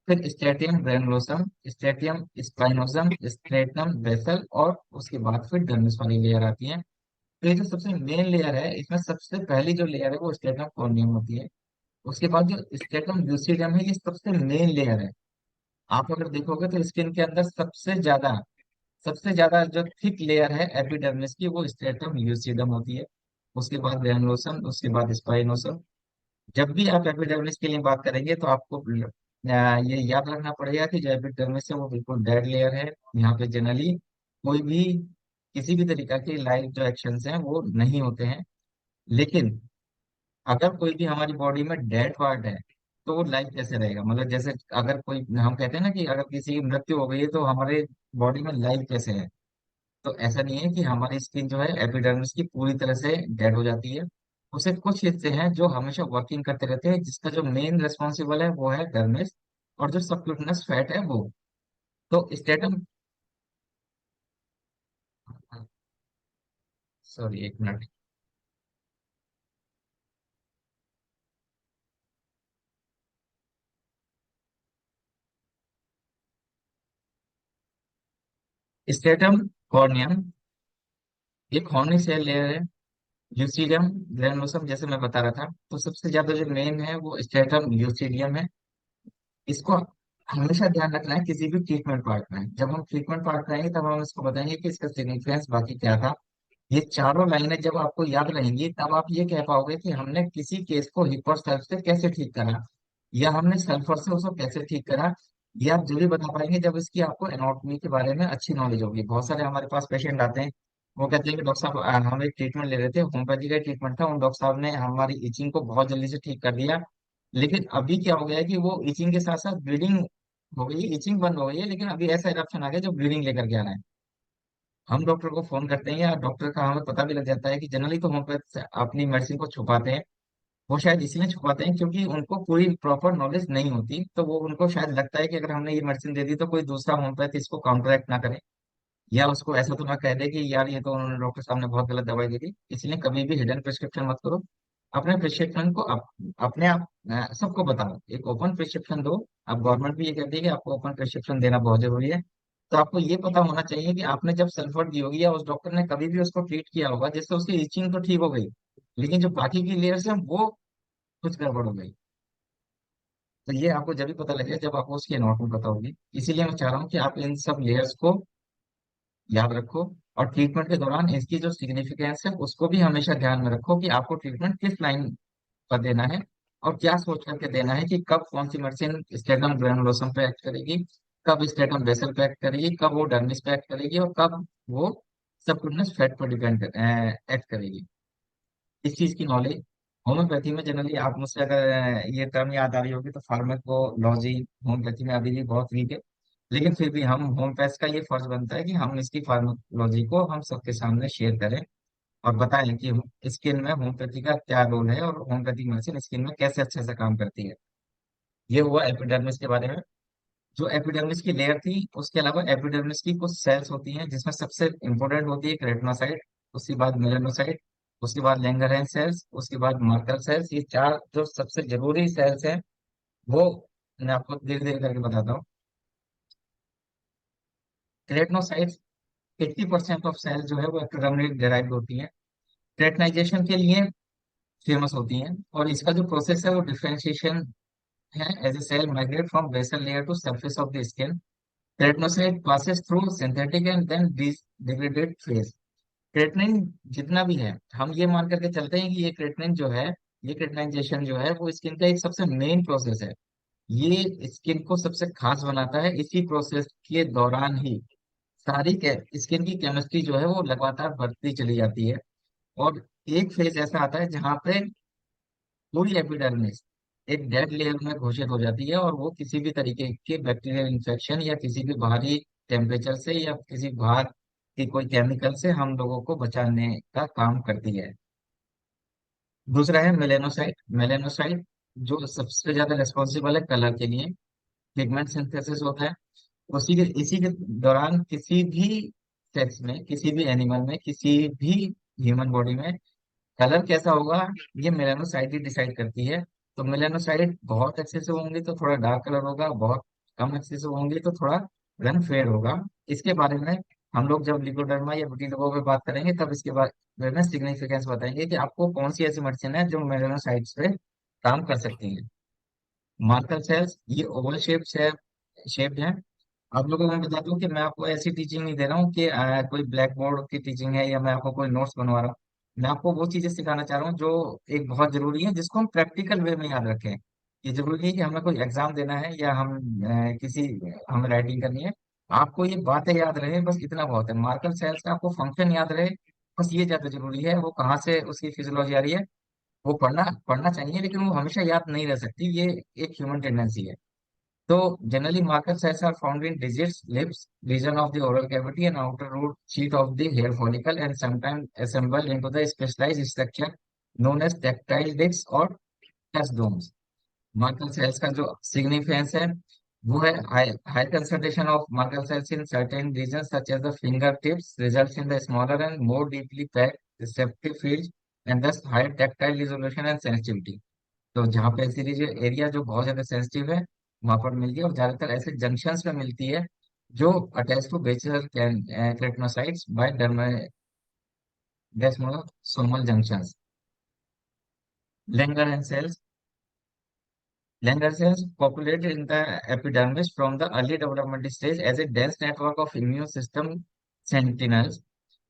फिर स्ट्रेटियम ग्रैनुलोसम, स्ट्रेटियम स्पाइनोसम, स्ट्रेटम बेसल, और उसके बाद फिर डर्मिस वाली लेयर आती है। तो ये जो सबसे मेन लेयर है, इसमें सबसे पहली जो लेयर है वो स्ट्रेटम कॉर्नियम होती है। उसके बाद जो स्ट्रेटम ल्यूसिडियम है ये सबसे मेन लेयर है। आप अगर देखोगे तो स्किन के अंदर सबसे ज्यादा जो थिक लेयर है एपिडर्मिस की वो स्ट्रेटम ल्यूसिडम होती है। उसके बाद ग्रैनुलोसम, उसके बाद स्पाइनोसम। जब भी आप एपिडर्मिस के लिए बात करेंगे तो आपको ये याद रखना पड़ेगा कि जो एपिडर्मिस है वो बिल्कुल डेड लेयर है। यहाँ पे जनरली कोई भी किसी भी तरीका के लाइव जो एक्शंस हैं वो नहीं होते हैं। लेकिन अगर कोई भी हमारी बॉडी में डेड पार्ट है तो वो लाइव कैसे रहेगा? मतलब जैसे अगर कोई, हम कहते हैं ना कि अगर किसी की मृत्यु हो गई है तो हमारे बॉडी में लाइव कैसे है, तो ऐसा नहीं है कि हमारी स्किन जो है एपिडर्मिस की पूरी तरह से डेड हो जाती है। उसे कुछ हिस्से हैं जो हमेशा वर्किंग करते रहते हैं, जिसका जो मेन रिस्पॉन्सिबल है वो है डर्मिस, और जो सबक्यूटेनस फैट है वो। तो स्टेटम, सॉरी एक मिनट। स्टेटम कॉर्नियम एक हॉर्नी सेल लेयर है। ल्यूसीडियम ग्रैनुलोसम जैसे मैं बता रहा था, तो सबसे ज्यादा जो मेन है वो स्टेटम ल्यूसीडियम है। इसको हमेशा ध्यान रखना है किसी भी ट्रीटमेंट पार्ट में। जब हम ट्रीटमेंट पार्ट में आएंगे तब हम इसको बताएंगे कि इसका सिग्निफिकेंस बाकी क्या था। ये चारों लाइनें जब आपको याद रहेंगी तब आप ये कह पाओगे कि हमने किसी केस को हिपर सल्फ से कैसे ठीक करा, या हमने सल्फर से उसको कैसे ठीक करा। ये आप जब भी बता पाएंगे जब इसकी आपको एनाटॉमी के बारे में अच्छी नॉलेज होगी। बहुत सारे हमारे पास पेशेंट आते हैं, वो कहते हैं कि डॉक्टर साहब हम एक ट्रीटमेंट ले रहे थे, होम्योपैथी का ट्रीटमेंट था, उन डॉक्टर साहब ने हमारी इचिंग को बहुत जल्दी से ठीक कर दिया, लेकिन अभी क्या हो गया है कि वो इचिंग के साथ साथ ब्लीडिंग हो गई है, इचिंग बंद हो गई है, लेकिन अभी ऐसा इरप्शन आ गया जो ब्लीडिंग लेकर के आ रहा है। हम डॉक्टर को फोन करते हैं या डॉक्टर का हमें पता भी लग जाता है कि जनरली तो होम्योपैथ अपनी मेडिसिन को छुपाते हैं। वो शायद इसलिए छुपाते हैं क्योंकि उनको पूरी प्रॉपर नॉलेज नहीं होती, तो वो उनको शायद लगता है कि अगर हमने ये मेडिसिन दे दी तो कोई दूसरा होम्योपैथ इसको काउंटरैक्ट ना करे, या उसको ऐसा तो ना कह दे कि यार ये तो उन्होंने डॉक्टर साहब ने बहुत गलत दवाई दी थी। इसलिए कभी भी हिडन प्रिस्क्रिप्शन मत करो। अपने प्रिस्क्रिप्शन को अपने आप सबको बताओ, एक ओपन प्रिस्क्रिप्शन दो। अब गवर्नमेंट भी ये कहती है कि आपको ओपन प्रिस्क्रिप्शन देना बहुत जरूरी है। तो आपको ये पता होना चाहिए कि आपने जब सल्फर दी होगी या उस डॉक्टर ने कभी भी उसको ट्रीट किया होगा जिससे उसकी इचिंग तो ठीक हो गई, लेकिन जो बाकी की लेयर्स है वो कुछ गड़बड़ हो गई। तो ये आपको जब भी पता लगेगा जब आपको उसकी एनाटॉमी पता होगी। इसीलिए मैं चाह रहा हूँ कि आप इन सब लेयर्स को याद रखो, और ट्रीटमेंट के दौरान इसकी जो सिग्निफिकेंस है उसको भी हमेशा ध्यान में रखो कि आपको ट्रीटमेंट किस लाइन पर देना है, और क्या सोच करके देना है कि कब कौन सी मेडिसिन स्टेटम ग्रेनुलोसम पे एक्ट करेगी, कब स्टेटम बेसल पे एक्ट करेगी, कब वो डर्मिस पे एक्ट करेगी, और कब वो सबक्यूटेनियस फैट पर डिपेंड एक्ट करेगी। इस चीज की नॉलेज होम्योपैथी में जनरली आप मुझसे अगर ये टर्म याद आ रही होगी तो फार्मेकोलॉजी होम्योपैथी में अभी भी बहुत वीक है। लेकिन फिर भी हम होम्योपैथ का ये फर्ज बनता है कि हम इसकी फार्मेकोलॉजी को हम सबके सामने शेयर करें और बताएं कि स्किन में होम्योपैथी का क्या रोल है और होम्योपैथिक मेडिसिन स्किन में कैसे अच्छे से काम करती है। ये हुआ एपिडर्मिस के बारे में। जो एपिडर्मिस की लेयर थी, उसके अलावा एपिडर्मिस की कुछ सेल्स होती हैं जिसमें सबसे इंपॉर्टेंट होती है केराटिनोसाइट, उसके बाद मेलानोसाइट, उसके बाद लैंगरहैंस सेल्स, उसके बाद मार्कर सेल्स। ये चार जो सबसे जरूरी सेल्स हैं वो मैं आपको धीरे धीरे करके बताता हूँ। केराटिनोसाइट 80% ऑफ सेल जो है वो एपिडर्मिस डिराइव्ड होती है, केराटिनाइजेशन के लिए फेमस होती हैं। और इसका जो प्रोसेस है वो डिफरेंशिएशन है। As a cell migrate from basal layer to surface of the skin, keratinocyte passes through synthetic and then degraded phase। Keratin जितना भी है, हम ये मान करके चलते हैं कि ये क्रेटनिन जो है, ये क्रेटनाइजेशन जो है वो स्किन का एक सबसे मेन प्रोसेस है। ये स्किन को सबसे खास बनाता है। इसी प्रोसेस के दौरान ही सारी स्किन की केमिस्ट्री जो है वो लगातार बढ़ती चली जाती है। और एक फेज ऐसा आता है जहाँ पे पूरी एपिडर्मिस एक डेड लेयर में घोषित हो जाती है और वो किसी भी तरीके के बैक्टीरियल इन्फेक्शन या किसी भी बाहरी टेम्परेचर से या किसी बाहर की कोई केमिकल से हम लोगों को बचाने का काम करती है। दूसरा है मेलेनोसाइट। मेलेनोसाइट जो सबसे ज्यादा रिस्पॉन्सिबल है कलर के लिए, पिगमेंट सिंथेसिस होता है। इसी के दौरान किसी भी सेक्स में, किसी भी एनिमल में, किसी भी ह्यूमन बॉडी में कलर कैसा होगा, ये मेलानोसाइट ही डिसाइड करती है। तो मेलानोसाइट बहुत एक्सेसिव होंगे तो थोड़ा डार्क कलर होगा, बहुत कम एक्सेसिव होंगे तो थोड़ा रंग फेड होगा। इसके बारे में हम लोग जब लिकोडर्मा या विटिलिगो पे बात करेंगे तब इसके बारे में सिग्निफिकेंस बताएंगे कि आपको कौन सी ऐसी मेडिसिन है जो मेलानोसाइट्स पे काम कर सकती है। मार्कर सेल्स ये ओवल शेप्ड है। आप लोगों को मैं बता दूं कि मैं आपको ऐसी टीचिंग नहीं दे रहा हूँ कि कोई ब्लैक बोर्ड की टीचिंग है या मैं आपको कोई नोट्स बनवा रहा हूँ। मैं आपको वो चीजें सिखाना चाह रहा हूँ जो एक बहुत जरूरी है, जिसको हम प्रैक्टिकल वे में याद रखें। ये जरूरी नहीं कि हमें कोई एग्जाम देना है या हमें राइटिंग करनी है। आपको ये बातें याद रहे, बस इतना बहुत है। मार्कर सेल्स का आपको फंक्शन याद रहे, बस ये ज्यादा जरूरी है। वो कहाँ से उसकी फिजियोलॉजी आ रही है वो पढ़ना पढ़ना चाहिए, लेकिन वो हमेशा याद नहीं रह सकती। ये एक ह्यूमन टेंडेंसी है। So generally marker cells are found in digits, lips, region of the oral cavity and outer root sheet of the hair follicle and sometimes assembled into the specialized structure known as tactile discs or touch domes। Marker cells का जो significance है वो है high concentration of Merkel cells in certain regions such as the fingertips results in the smaller and more deeply packed receptive fields and thus higher tactile resolution and sensitivity। तो जहाँ पे ऐसी area जो बहुत ज्यादा सेंसिटिव है वहां पर मिलती है, और ज्यादातर ऐसे जंक्शंस में मिलती है जो attach to basal keratinocytes by desmosomal junctions. Langerhans cells. Langerhans cells populated in the epidermis from the early development stage as a dense network of immune system sentinels.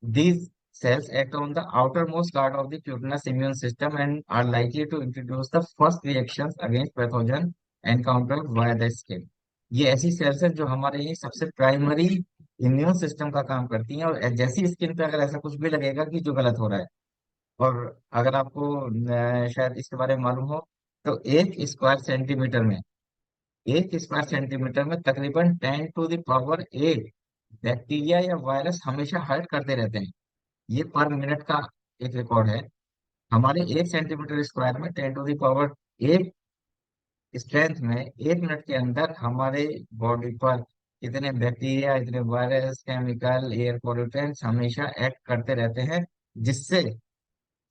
These cells act on the outermost guard of the cutaneous immune system and are likely to introduce the first reactions against pathogen encountered via the skin। ये ऐसी sales हैं जो हमारे ये सबसे primary immune system का काम करती हैं, और जैसी स्किन पे अगर ऐसा कुछ भी लगेगा कि जो गलत हो रहा है, और अगर आपको शायद इसके बारे में मालूम हो, तो एक स्क्वायर सेंटीमीटर में तकरीबन 10 टू द पावर 8 बैक्टीरिया या वायरस हमेशा हर्ट करते रहते हैं। ये पर मिनट का एक रिकॉर्ड है। हमारे 1 सेंटीमीटर स्क्वायर में 10 टू द पावर 8 स्ट्रेंथ में 1 मिनट के अंदर हमारे बॉडी पर इतने बैक्टीरिया, इतने वायरस, केमिकल, एयर पॉल्यूटेंट्स हमेशा एक्ट करते रहते हैं, जिससे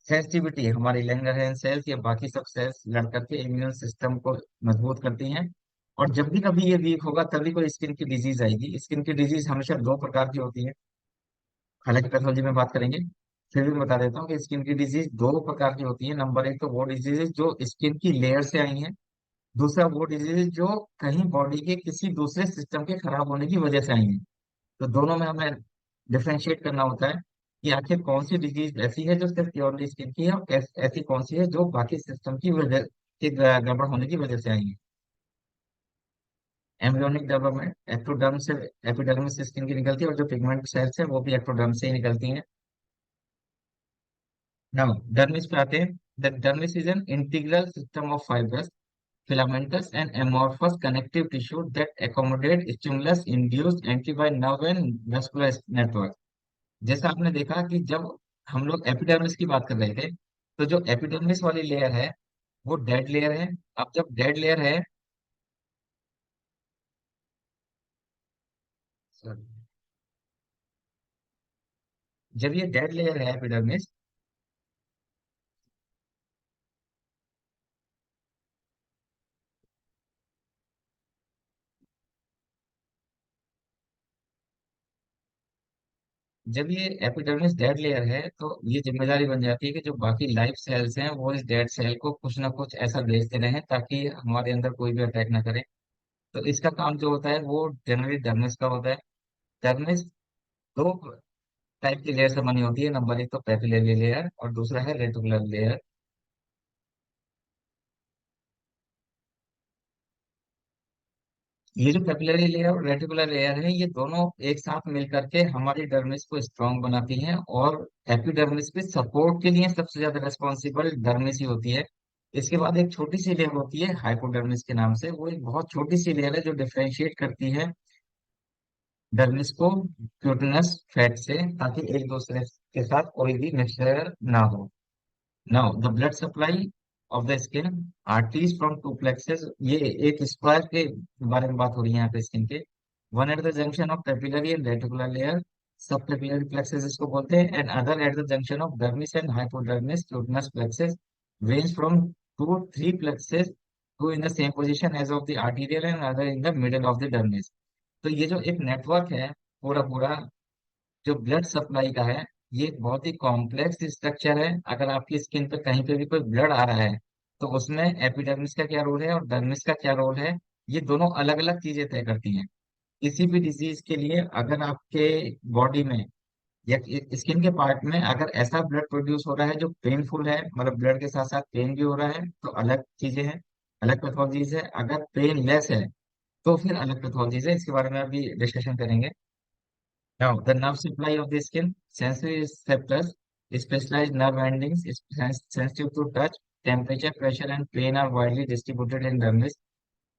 सेंसिटिविटी हमारी लैंगरहैंस सेल्स या बाकी सब सेल्स लड़ करके इम्यून सिस्टम को मजबूत करती हैं। और जब भी कभी ये वीक होगा तभी कोई स्किन की डिजीज आएगी। स्किन की डिजीज हमेशा दो प्रकार की होती है, हालांकि पैथोलॉजी में बात करेंगे, फिर भी बता देता हूँ कि स्किन की डिजीज दो प्रकार की होती है। नंबर एक तो वो डिजीज जो स्किन की लेयर से आई हैं। दूसरा वो डिजीज जो कहीं बॉडी के किसी दूसरे सिस्टम के खराब होने की वजह से आई हैं। तो दोनों में हमें डिफरेंशिएट करना होता है कि आखिर कौन सी डिजीज ऐसी है जो सिर्फ प्योरली स्किन की है, और ऐसी कौन सी है जो बाकी सिस्टम की वजह के गड़बड़ होने की वजह से आई है। एम्ब्रियोनिक डेवलपमेंट, एक्टोडर्म से एपिडर्मिस से स्किन की निकलती है, और जो पिगमेंट सेल्स है वो भी एक्टोडर्म से ही निकलती हैं। नाउ डर्मिस पे आते हैं। The dermis is an integral system of fibres, filamentous and amorphous connective tissue that accommodate stimulus induced entry by nerve and vascular network। जैसा आपने देखा कि जब हम लोग एपिडर्मिस की बात कर रहे थे, तो जो एपिडर्मिस वाली लेयर है वो डेड लेयर है। अब जब डेड लेयर है, sorry, जब ये डेड लेयर है एपिडर्मिस, जब ये एपिडर्मिस डेड लेयर है तो ये जिम्मेदारी बन जाती है कि जो बाकी लाइफ सेल्स हैं वो इस डेड सेल को कुछ ना कुछ ऐसा भेजते रहें ताकि हमारे अंदर कोई भी अटैक ना करे। तो इसका काम जो होता है वो जनरली डर्मिस का होता है। डर्मिस दो टाइप की लेयर से बनी होती है। नंबर एक तो पेपिलरी लेयर और दूसरा है रेटिकुलर लेयर। ये जो पेपिलरी लेयर और रेटिकुलर लेयर है ये दोनों एक साथ मिलकर के हमारी डर्मिस को स्ट्रांग बनाती हैं, और एपिडर्मिस पे सपोर्ट के लिए सबसे ज्यादा रिस्पॉन्सिबल डर्मिस ही होती है। इसके बाद एक छोटी सी लेयर होती है हाइपोडर्मिस के नाम से, वो एक बहुत छोटी सी लेयर है जो डिफरेंशिएट करती है डर्मिस को क्यूटिनस फैट से, ताकि एक दूसरे के साथ कोई भी मिक्सचर ना हो। Now the blood supply of the skin, arteries from two plexuses, ये एक स्क्वायर के बारे में बात हो रही है यहाँ पे स्किन के। One at the junction of papillary and reticular layer, sub papillary plexuses इसको बोलते हैं, and other at the junction of dermis and hypodermis cutaneous plexuses, range from two three plexuses two in the same position as of the arterial and other in the middle of the dermis. तो ये जो एक network है पूरा पूरा जो blood supply का है, ये एक बहुत ही कॉम्प्लेक्स स्ट्रक्चर है। अगर आपकी स्किन पे कहीं पे भी कोई ब्लड आ रहा है तो उसमें एपिडर्मिस का क्या रोल है और डर्मिस का क्या रोल है, ये दोनों अलग अलग चीजें तय करती हैं। किसी भी डिजीज के लिए अगर आपके बॉडी में या स्किन के पार्ट में अगर ऐसा ब्लड प्रोड्यूस हो रहा है जो पेनफुल है, मतलब ब्लड के साथ साथ पेन भी हो रहा है, तो अलग चीजें हैं, अलग पैथोलॉजीज है। अगर पेन लेस है तो फिर अलग पैथोलॉजीज है, इसके बारे में अभी डिस्कशन करेंगे। Now, the nerve supply of the skin, sensory receptors, specialized nerve endings, is sensitive to touch, temperature, pressure, and pain are widely distributed in dermis.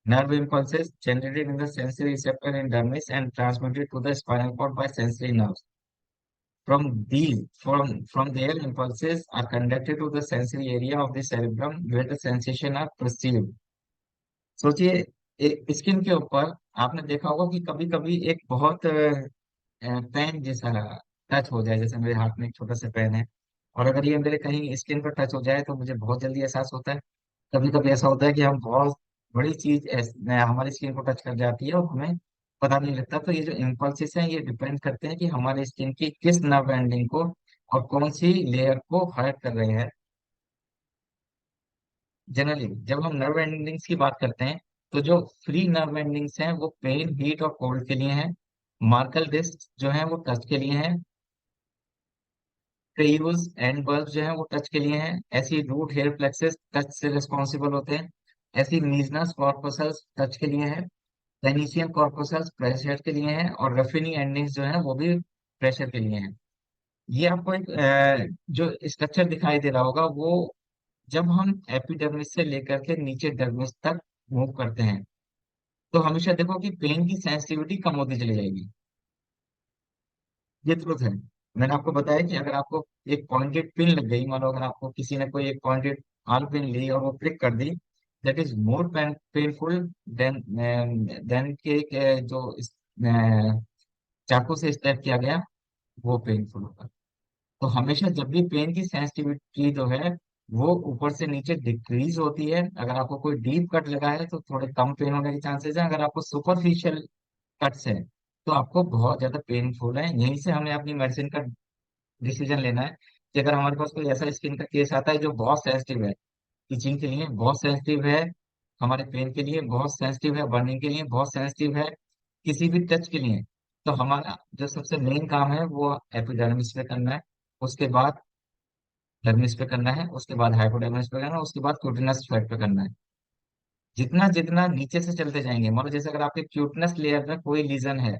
Nerve impulses generated in the sensory receptor in dermis and transmitted to the spinal cord by sensory nerves. From there, impulses are conducted to the sensory area of the cerebrum where the sensation are perceived. सोचिए skin के ऊपर आपने देखा होगा कि कभी कभी एक बहुत पेन जैसा टच हो जाए, जैसे मेरे हाथ में एक छोटा सा पेन है, और अगर ये मेरे कहीं स्किन पर टच हो जाए तो मुझे बहुत जल्दी एहसास होता है। कभी कभी ऐसा होता है कि हम बहुत बड़ी चीज हमारी स्किन को टच कर जाती है और हमें पता नहीं लगता। तो ये जो इम्पल्सेस हैं ये डिपेंड करते हैं कि हमारे स्किन की किस नर्व एंडिंग को और कौन सी लेयर को हर्ट कर रहे हैं। जनरली जब हम नर्व एंडिंग्स की बात करते हैं तो जो फ्री नर्व एंडिंग्स हैं वो पेन, हीट और कोल्ड के लिए हैं। मार्कल डिस्क जो है वो टच के लिए हैं। ट्रेयूज एंड बल्ब जो है वो टच के लिए हैं। ऐसी रूट हेयर प्लेक्सेस टच से रिस्पॉन्सिबल होते हैं। ऐसी मीजनस कॉर्पोसल्स टच के लिए हैं। पेनिसियम कॉर्पोसल्स प्रेशर के लिए हैं, और रफिनी एंडिंग्स जो है वो भी प्रेशर के लिए हैं। ये आपको एक जो स्ट्रक्चर दिखाई दे रहा होगा वो जब हम एपिडर्मिस से लेकर के नीचे डर्मिस तक मूव करते हैं तो हमेशा देखो कि पेन की सेंसिटिविटी कम होती चली जाएगी। ये ट्रुथ है। मैंने आपको बताया कि अगर आपको एक पॉइंटेड पिन लग गई, मान लो अगर आपको किसी ने कोई एक पॉइंटेड आल पिन ली और वो प्रिक कर दी, that is more painful than than के जो चाकू से स्टैब किया गया वो पेनफुल होगा। तो हमेशा जब भी पेन की सेंसिटिविटी जो है वो ऊपर से नीचे डिक्रीज होती है। अगर आपको कोई डीप कट लगा है तो थोड़े कम पेन होने के चांसेस हैं। अगर आपको सुपरफिशियल कट्स है तो आपको बहुत ज्यादा पेनफुल है। यहीं से हमें अपनी मेडिसिन का डिसीजन लेना है कि अगर हमारे पास कोई ऐसा स्किन का केस आता है जो बहुत सेंसिटिव है, इचिंग के लिए बहुत सेंसिटिव है, हमारे पेन के लिए बहुत सेंसिटिव है, बर्निंग के लिए बहुत सेंसिटिव है, किसी भी टच के लिए, तो हमारा जो सबसे मेन काम है वो एपिडर्मिस पे करना है, उसके बाद डर्मिस पे करना है, उसके बाद हाइपोडर्मिस पे करना है, उसके बाद क्यूटिनस फैट पे करना है। जितना जितना नीचे से चलते जाएंगे, मतलब जैसे अगर आपके क्यूटनेस लेयर में कोई लीजन है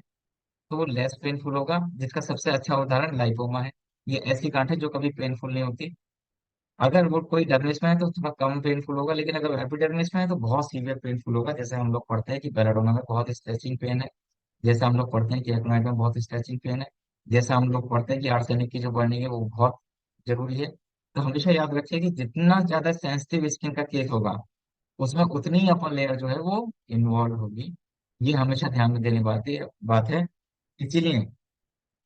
तो वो लेस पेनफुल होगा, जिसका सबसे अच्छा उदाहरण लाइपोमा है। ये ऐसी गांठ है जो कभी पेनफुल नहीं होती। अगर वो कोई डर्मिस में है तो थोड़ा कम पेनफुल होगा, लेकिन अगर एपिडर्मिस में है तो बहुत सीवियर पेनफुल होगा। जैसे हम लोग पढ़ते हैं कि बेलाडोना में बहुत स्ट्रेचिंग पेन है, जैसे हम लोग पढ़ते हैं कि एक्नोइड में बहुत स्ट्रेचिंग पेन है, जैसे हम लोग पढ़ते हैं कि आर्सेनिक की जो बर्निंग है वो बहुत जरूरी है। तो हमेशा याद रखिए कि जितना ज्यादा सेंसिटिव स्किन का केस होगा उसमें उतनी ही अपर लेयर जो है वो इन्वॉल्व होगी। ये हमेशा ध्यान में देने बात है। इसीलिए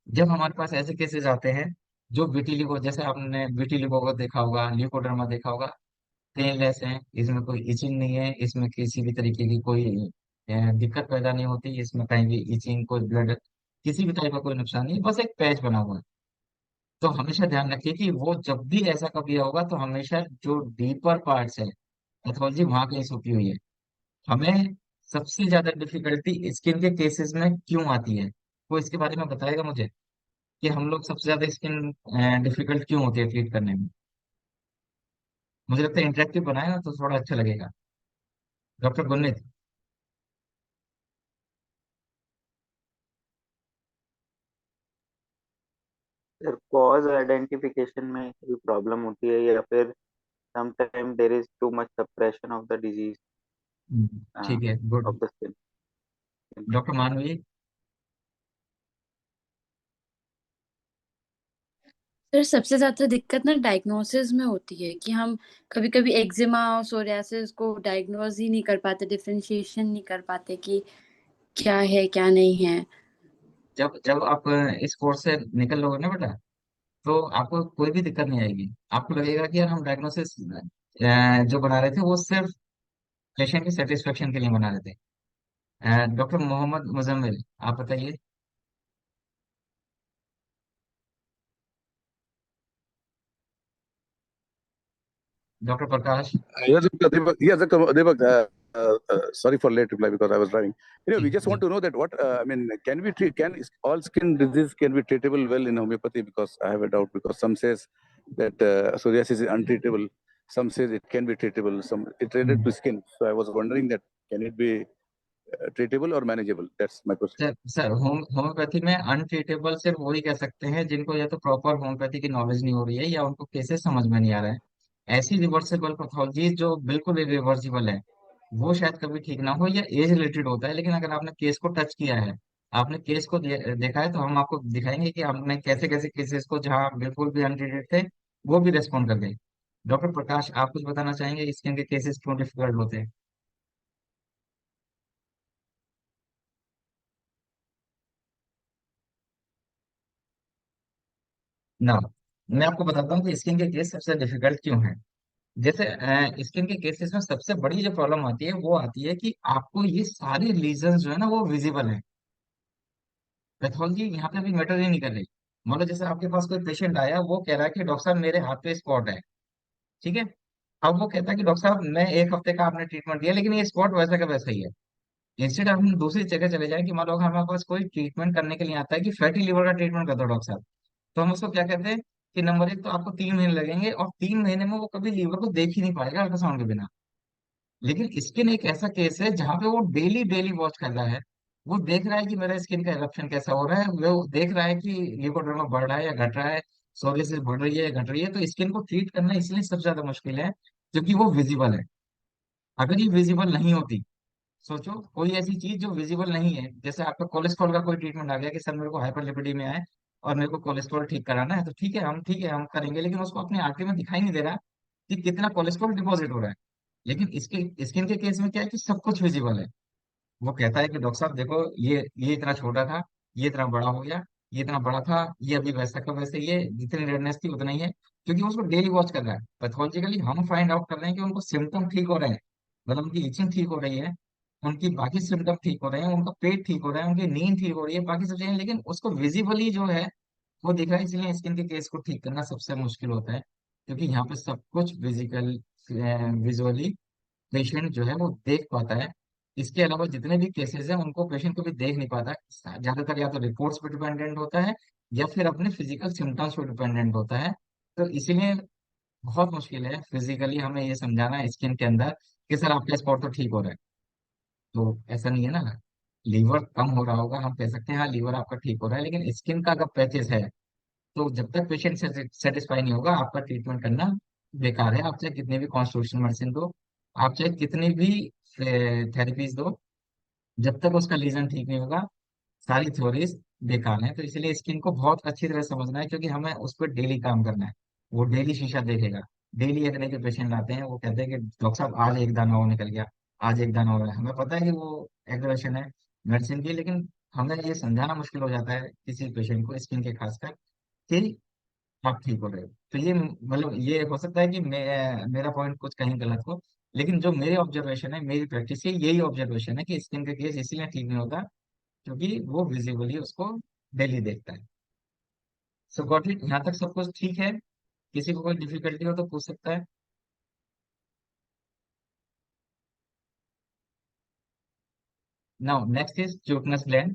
जब हमारे पास ऐसे केसेस आते हैं जो विटिलिगो, जैसे आपने विटिलिगो को देखा होगा, ल्यूकोडर्मा देखा होगा, पेनलेस है, इसमें कोई इचिंग नहीं है, इसमें किसी भी तरीके की कोई दिक्कत पैदा नहीं होती, इसमें कहीं भी इचिंग, कोई ब्लड, किसी भी तरह का कोई नुकसान नहीं, बस एक पैच बना हुआ है। तो हमेशा ध्यान रखिए कि वो जब भी ऐसा कभी होगा तो हमेशा जो डीपर पार्ट्स है पैथोलॉजी वहां कहीं छुपी हुई है। हमें सबसे ज्यादा डिफिकल्टी स्किन के केसेस में क्यों आती है, वो इसके बारे में बताएगा मुझे, कि हम लोग सबसे ज्यादा स्किन डिफिकल्ट क्यों होती है ट्रीट करने में। मुझे लगता है इंटरेक्टिव बनाए ना तो थोड़ा अच्छा लगेगा। Doctor Gurneet. Sir cause identification में कोई प्रॉब्लम होती है, या फिर sometime there is too much suppression of the disease ठीक है, good. Of the skin? Doctor मानवी। सर सबसे ज्यादा दिक्कत ना डायग्नोसिस में होती है कि हम कभी कभी एक्जिमा और सोरियासिस को डायग्नोज ही नहीं कर पाते, डिफरेंशिएशन नहीं कर पाते कि क्या है क्या नहीं है। जब जब आप इस कोर्स से निकल लोगे ना बेटा, तो आपको कोई भी दिक्कत नहीं आएगी। आपको लगेगा कि यार हम डायग्नोसिस जो बना रहे थे वो सिर्फ पेशेंट की सेटिस्फेक्शन के लिए बना रहे थे। डॉक्टर मोहम्मद मुजम्मिल, आप बताइए। Doctor Prakash. Yes, Deepak, yes, Deepak, sorry for late reply because I was driving. जी We just जी। want to know that can we treat, all skin disease can be treatable well in homeopathy? Because I have a doubt, because some says that psoriasis is untreatable, some says it can be treatable, some it related to skin. So I was wondering that can it be treatable or manageable? That's my question. Sir homeopathy में untreatable सिर्फ वही कह सकते हैं जिनको या तो proper homeopathy की नॉलेज नहीं हो रही है या उनको केसेस समझ में नहीं आ रहा है। ऐसी रिवर्सिबल पैथोलॉजी जो बिल्कुल इरिवर्सिबल है वो शायद कभी ठीक ना हो, या एज रिलेटेड होता है। लेकिन अगर आपने केस को टच किया है, आपने केस को देखा है, तो हम आपको दिखाएंगे कि हमने कैसे कैसे केसेस को जहाँ बिल्कुल भी अनट्रीटेड थे वो भी रेस्पॉन्ड कर गए। डॉक्टर प्रकाश, आप कुछ बताना चाहेंगे स्किन के केसेस क्यों डिफिकल्ट होते हैं? ना, मैं आपको बताता हूँ कि स्किन के केस सबसे डिफिकल्ट क्यों है। जैसे स्किन के केसेस में सबसे बड़ी जो प्रॉब्लम आती है वो आती है कि आपको ये सारे लीजन जो है ना वो विजिबल है। पैथोलॉजी यहाँ पे भी मैटर ही नहीं कर रही। मान लो जैसे आपके पास कोई पेशेंट आया, वो कह रहा है कि डॉक्टर साहब मेरे हाथ पे स्पॉट है, ठीक है। अब वो कहता है कि डॉक्टर साहब मैं एक हफ्ते का आपने ट्रीटमेंट दिया लेकिन ये स्पॉट वैसा का वैसा ही है। इंस्टेड हम दूसरी जगह चले जाएं कि मान लो हमारे पास कोई ट्रीटमेंट करने के लिए आता है कि फैटी लिवर का ट्रीटमेंट कर दो डॉक्टर साहब, तो हम उसको क्या कहते हैं कि नंबर एक तो आपको 3 महीने लगेंगे, और 3 महीने में वो कभी लीवर को देख ही नहीं पाएगा अल्ट्रासाउंड के बिना। लेकिन स्किन एक ऐसा केस है जहाँ पे वो डेली डेली वॉच कर रहा है। वो देख रहा है कि मेरा स्किन का इरप्शन कैसा हो रहा है, वो देख रहा है कि लिपोड्रामा बढ़ रहा है या घट रहा है, सोरियासिस बढ़ रही है या घट रही है। तो स्किन को ट्रीट करना इसलिए सबसे ज्यादा मुश्किल है क्योंकि वो विजिबल है। अगर ये विजिबल नहीं होती, सोचो कोई ऐसी चीज जो विजिबल नहीं है, जैसे आपका कोलेस्ट्रॉल का कोई ट्रीटमेंट आ गया कि सर मेरे को हाइपरलिपिडीमिया है और मेरे को कोलेस्ट्रॉल ठीक कराना है, तो ठीक है हम करेंगे, लेकिन उसको अपनी आंखें में दिखाई नहीं दे रहा कि कितना कोलेस्ट्रॉल डिपॉजिट हो रहा है। लेकिन इसके स्किन के केस में क्या है कि सब कुछ विजिबल है। वो कहता है कि डॉक्टर साहब देखो ये इतना छोटा था, ये इतना बड़ा हो गया, ये इतना बड़ा था, ये अभी वैसा का वैसे, ये जितनी रेडनेस थी उतना ही है, क्योंकि वो उसको डेली वॉच कर रहा है। पैथोलॉजिकली हम फाइंड आउट कर रहे हैं कि उनको सिम्टम ठीक हो रहे हैं, मतलब उनकी इचिंग ठीक हो रही है, उनकी बाकी सिम्टम ठीक हो रहे हैं, उनका पेट ठीक हो रहा है, उनकी नींद ठीक हो रही है, बाकी सब चीजें, लेकिन उसको विजिबली जो है वो दिख रहा है। इसलिए स्किन के केस को ठीक करना सबसे मुश्किल होता है, क्योंकि यहाँ पे सब कुछ फिजिकल विजुअली पेशेंट जो है वो देख पाता है। इसके अलावा जितने भी केसेस हैं उनको पेशेंट कभी देख नहीं पाता। ज्यादातर या तो रिपोर्ट्स पे डिपेंडेंट होता है या फिर अपने फिजिकल सिम्टम्स पे डिपेंडेंट होता है। तो इसीलिए बहुत मुश्किल है फिजिकली हमें ये समझाना स्किन के अंदर कि सर आपका स्पॉट तो ठीक हो रहा है। तो ऐसा नहीं है ना, लीवर कम हो रहा होगा हम कह सकते हैं हाँ लीवर आपका ठीक हो रहा है, लेकिन स्किन का अगर पैचेस है तो जब तक पेशेंट सेटिस्फाई नहीं होगा आपका ट्रीटमेंट करना बेकार है। आप चाहे कितनी भी कॉन्स्टिट्यूशन मेडिसिन दो, आप चाहे कितनी भी थेरेपीज दो, जब तक उसका लीजन ठीक नहीं होगा, सारी थ्योरीज बेकार है। तो इसलिए स्किन को बहुत अच्छी तरह समझना है, क्योंकि हमें उस पर डेली काम करना है। वो डेली शीशा देखेगा। डेली एक नए के पेशेंट आते हैं, वो कहते हैं कि डॉक्टर साहब आज एक दाना और निकल गया, आज एक दाना हो रहा है। हमें पता है कि वो एग्रेशन है मेडिसिन की, लेकिन हमें ये समझाना मुश्किल हो जाता है किसी पेशेंट को, स्किन के खासकर, कि आप ठीक हो रहे हो। तो ये मतलब ये हो सकता है कि मेरा पॉइंट कुछ कहीं गलत हो, लेकिन जो मेरे ऑब्जर्वेशन है, मेरी प्रैक्टिस की यही ऑब्जर्वेशन है कि स्किन का केस इसलिए ठीक नहीं होता क्योंकि वो विजिबली उसको डेली देखता है। सो गॉट इट, यहाँ तक सब कुछ ठीक है? किसी को कोई डिफिकल्टी हो तो पूछ सकता है। Now next is cutaneous gland.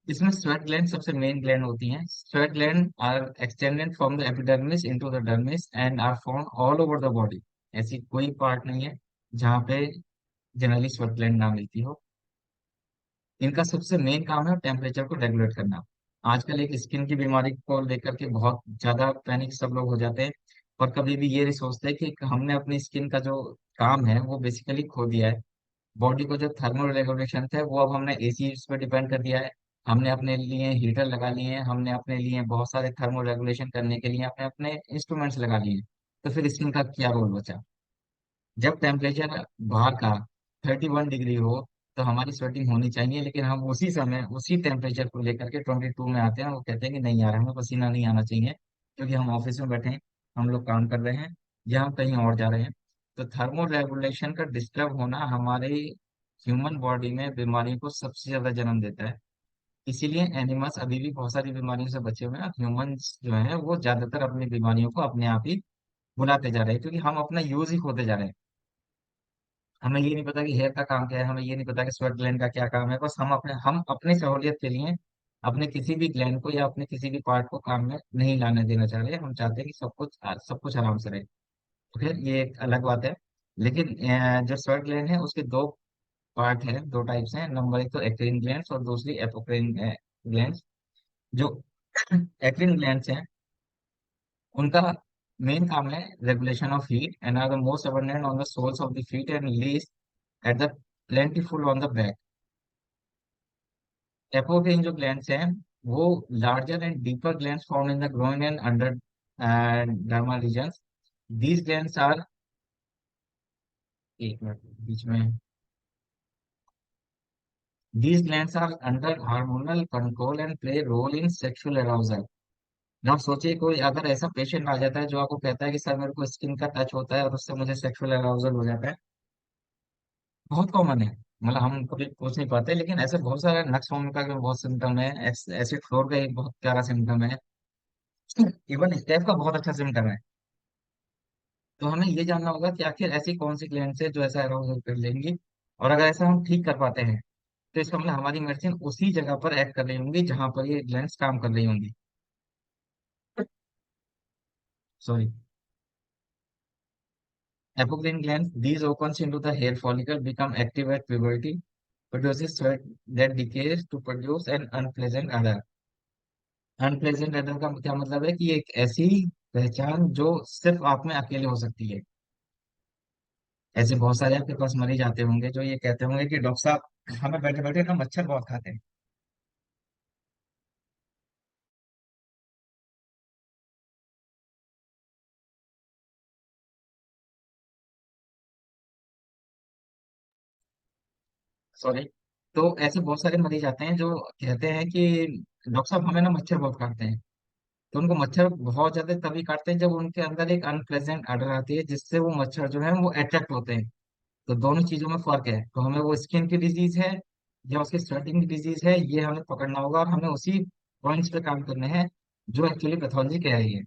इसमें स्वेट ग्लैंड सबसे मेन ग्लैंड होती हैं। Sweat gland are extended from the epidermis into the dermis and are found all over the body. ऐसी कोई पार्ट नहीं है जहाँ पे जनरली स्वेट ग्लैंड ना मिलती हो। इनका सबसे मेन काम है टेम्परेचर को रेगुलेट करना। आजकल एक स्किन की बीमारी को लेकर के बहुत ज्यादा पैनिक सब लोग हो जाते हैं, और कभी भी ये नहीं सोचते कि हमने अपनी स्किन का जो काम है वो बेसिकली खो दिया है। बॉडी को जो थर्मल रेगुलेशन थे वो अब हमने एसी पे डिपेंड कर दिया है। हमने अपने लिए हीटर लगा लिए हैं, हमने अपने लिए बहुत सारे थर्मल रेगुलेशन करने के लिए अपने अपने इंस्ट्रूमेंट्स लगा लिए हैं। तो फिर स्किन का क्या रोल बचा? जब टेम्परेचर बाहर का 31 डिग्री हो तो हमारी स्वेटिंग होनी चाहिए, लेकिन हम उसी समय उसी टेम्परेचर को लेकर के 22 में आते हैं, वो कहते हैं कि नहीं यार हमें पसीना नहीं आना चाहिए, क्योंकि हम ऑफिस में बैठे हैं, हम लोग काम कर रहे हैं, या हम कहीं और जा रहे हैं। तो थर्मो रेगुलेशन का डिस्टर्ब होना हमारे ह्यूमन बॉडी में बीमारियों को सबसे ज्यादा जन्म देता है। इसीलिए एनिमल्स अभी भी बहुत सारी बीमारियों से बचे हुए हैं, ह्यूमंस जो है वो ज्यादातर अपनी बीमारियों को अपने आप ही बुलाते जा रहे हैं, क्योंकि हम अपना यूज ही खोते जा रहे हैं। हमें ये नहीं पता कि हेयर का काम क्या है, हमें ये नहीं पता कि स्वेट ग्लैंड का क्या काम है। बस हम अपने सहूलियत के लिए अपने किसी भी ग्लैंड को या अपने किसी भी पार्ट को काम में नहीं लाने देना चाह रहे हैं। हम चाहते हैं कि सब कुछ आराम से रहे। तो फिर ये एक अलग बात है। लेकिन जो स्वेट ग्लैंड है उसके दो पार्ट है, दो टाइप्स हैं। नंबर एक तो एक्रिन ग्लैंड्स और दूसरी एपोक्रिन ग्लैंड्स। जो एक्रिन ग्लैंड्स हैं उनका मेन काम है regulation of heat and are the most abundant on the soles of the feet and least at the plentiful on the back. Apocrine जो glands हैं वो larger and deeper glands found in the groin and under dermal regions. These glands are, एक minute बीच में, these glands are under hormonal control and play role in sexual arousal. now सोचिए कोई अगर ऐसा patient आ जाता है जो आपको कहता है कि सर मेरे को स्किन का टच होता है और उससे मुझे सेक्सुअल अराउजल हो जाता है, बहुत कॉमन है। मतलब हम कभी पूछ नहीं पाते, लेकिन ऐसे बहुत सारे नक्स होने का भी बहुत सिम्टम है, एसिड फ्लोर का एक बहुत प्यारा सिम्टम है, इवन स्टेप का बहुत अच्छा सिम्टम है। तो हमें ये जानना होगा कि आखिर ऐसी कौन सी ग्लैंड है जो ऐसा अराउजल कर लेंगी, और अगर ऐसा हम ठीक कर पाते हैं तो इसका मतलब हमारी मेडिसिन उसी जगह पर एक्ट कर रही होंगी जहां पर ये ग्लैंड्स काम कर रही होंगी। Sorry, apocrine glands, these opens into the hair follicle, become active at puberty, produces sweat that decays to produce an unpleasant odor. Unpleasant odor का क्या मतलब है कि एक ऐसी पहचान जो सिर्फ आप में अकेले हो सकती है। ऐसे बहुत सारे आपके पास मरीज आते होंगे जो ये कहते होंगे कि डॉक्टर साहब हमें बैठे बैठे ना मच्छर बहुत खाते हैं। सॉरी। तो ऐसे बहुत सारे मरीज आते हैं जो कहते हैं कि डॉक्टर साहब हमें ना मच्छर बहुत काटते हैं। तो उनको मच्छर बहुत ज्यादा तभी काटते हैं जब उनके अंदर एक अनप्लेजेंट ऑर्डर आती है, जिससे वो मच्छर जो है वो अट्रैक्ट होते हैं। तो दोनों चीजों में फर्क है। तो हमें वो स्किन की डिजीज है या उसकी स्वेटिंग की डिजीज है, ये हमें पकड़ना होगा और हमें उसी पॉइंट्स पे काम करने हैं जो एक्चुअली पैथोलॉजी कह रही है।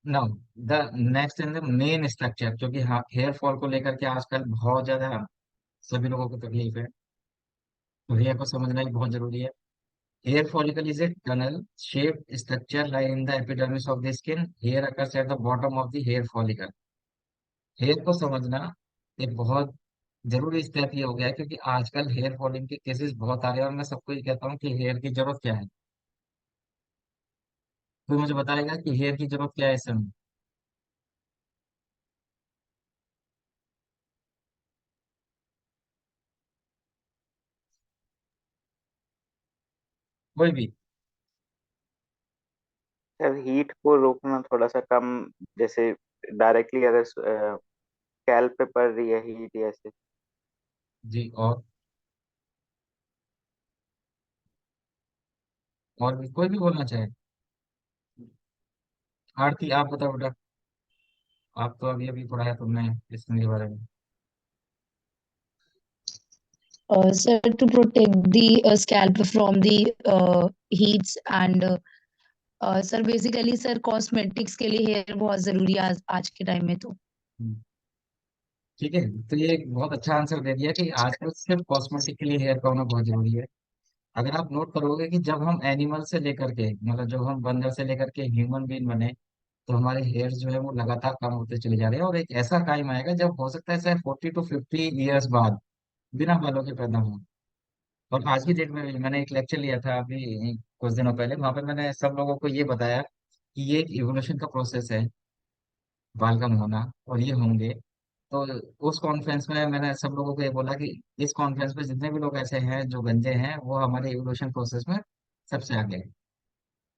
Now the next in the main structure, क्योंकि हाँ हेयर फॉल को लेकर के आजकल बहुत ज्यादा सभी लोगों को तकलीफ है, तो हेयर को समझना ही बहुत जरूरी है। Hair follicle is a tunnel shaped structure lying in the epidermis of the skin. Hair occurs at the bottom of the hair follicle. Hair को समझना एक बहुत जरूरी स्टेप ये हो गया है, क्योंकि आजकल हेयर फॉलिंग के केसेस बहुत आ रहे हैं और मैं सबको ये कहता हूँ कि हेयर की जरूरत क्या है। कोई मुझे बताएगा कि हेयर की जरूरत क्या है इस समय? कोई भी? सर हीट को रोकना थोड़ा सा कम, जैसे डायरेक्टली अगर स्कैल्प पे पड़ रही है हीट या ऐसे। जी, और भी कोई भी बोलना चाहे? आरती आप बताओ बेटा, आप तो अभी अभी पढ़ाया तुमने इसके बारे में। Sir, to protect the scalp from the heats and sir basically sir cosmetics के लिए हेयर बहुत जरूरी है आज के टाइम में तो। हम्म, ठीक है। तो ये एक बहुत अच्छा आंसर दे दिया कि आजकल सिर्फ कॉस्मेटिक के लिए हेयर का होना बहुत जरूरी है। अगर आप नोट करोगे कि जब हम एनिमल से लेकर के, मतलब जब हम बंदर से लेकर के ह्यूमन बीन बने, तो हमारे हेयर जो है वो लगातार कम होते चले जा रहे हैं, और एक ऐसा टाइम आएगा जब हो सकता है शायद 40 to 50 ईयर्स बाद बिना बालों के पैदा हों। और आज की डेट में भी मैंने एक लेक्चर लिया था अभी कुछ दिनों पहले, वहां पे मैंने सब लोगों को ये बताया कि ये एक इवोल्यूशन का प्रोसेस है, बाल कम होना, और ये होंगे। तो उस कॉन्फ्रेंस में मैंने सब लोगों को ये बोला कि इस कॉन्फ्रेंस में जितने भी लोग ऐसे हैं जो गंजे हैं, वो हमारे इवोल्यूशन प्रोसेस में सबसे आगे हैं।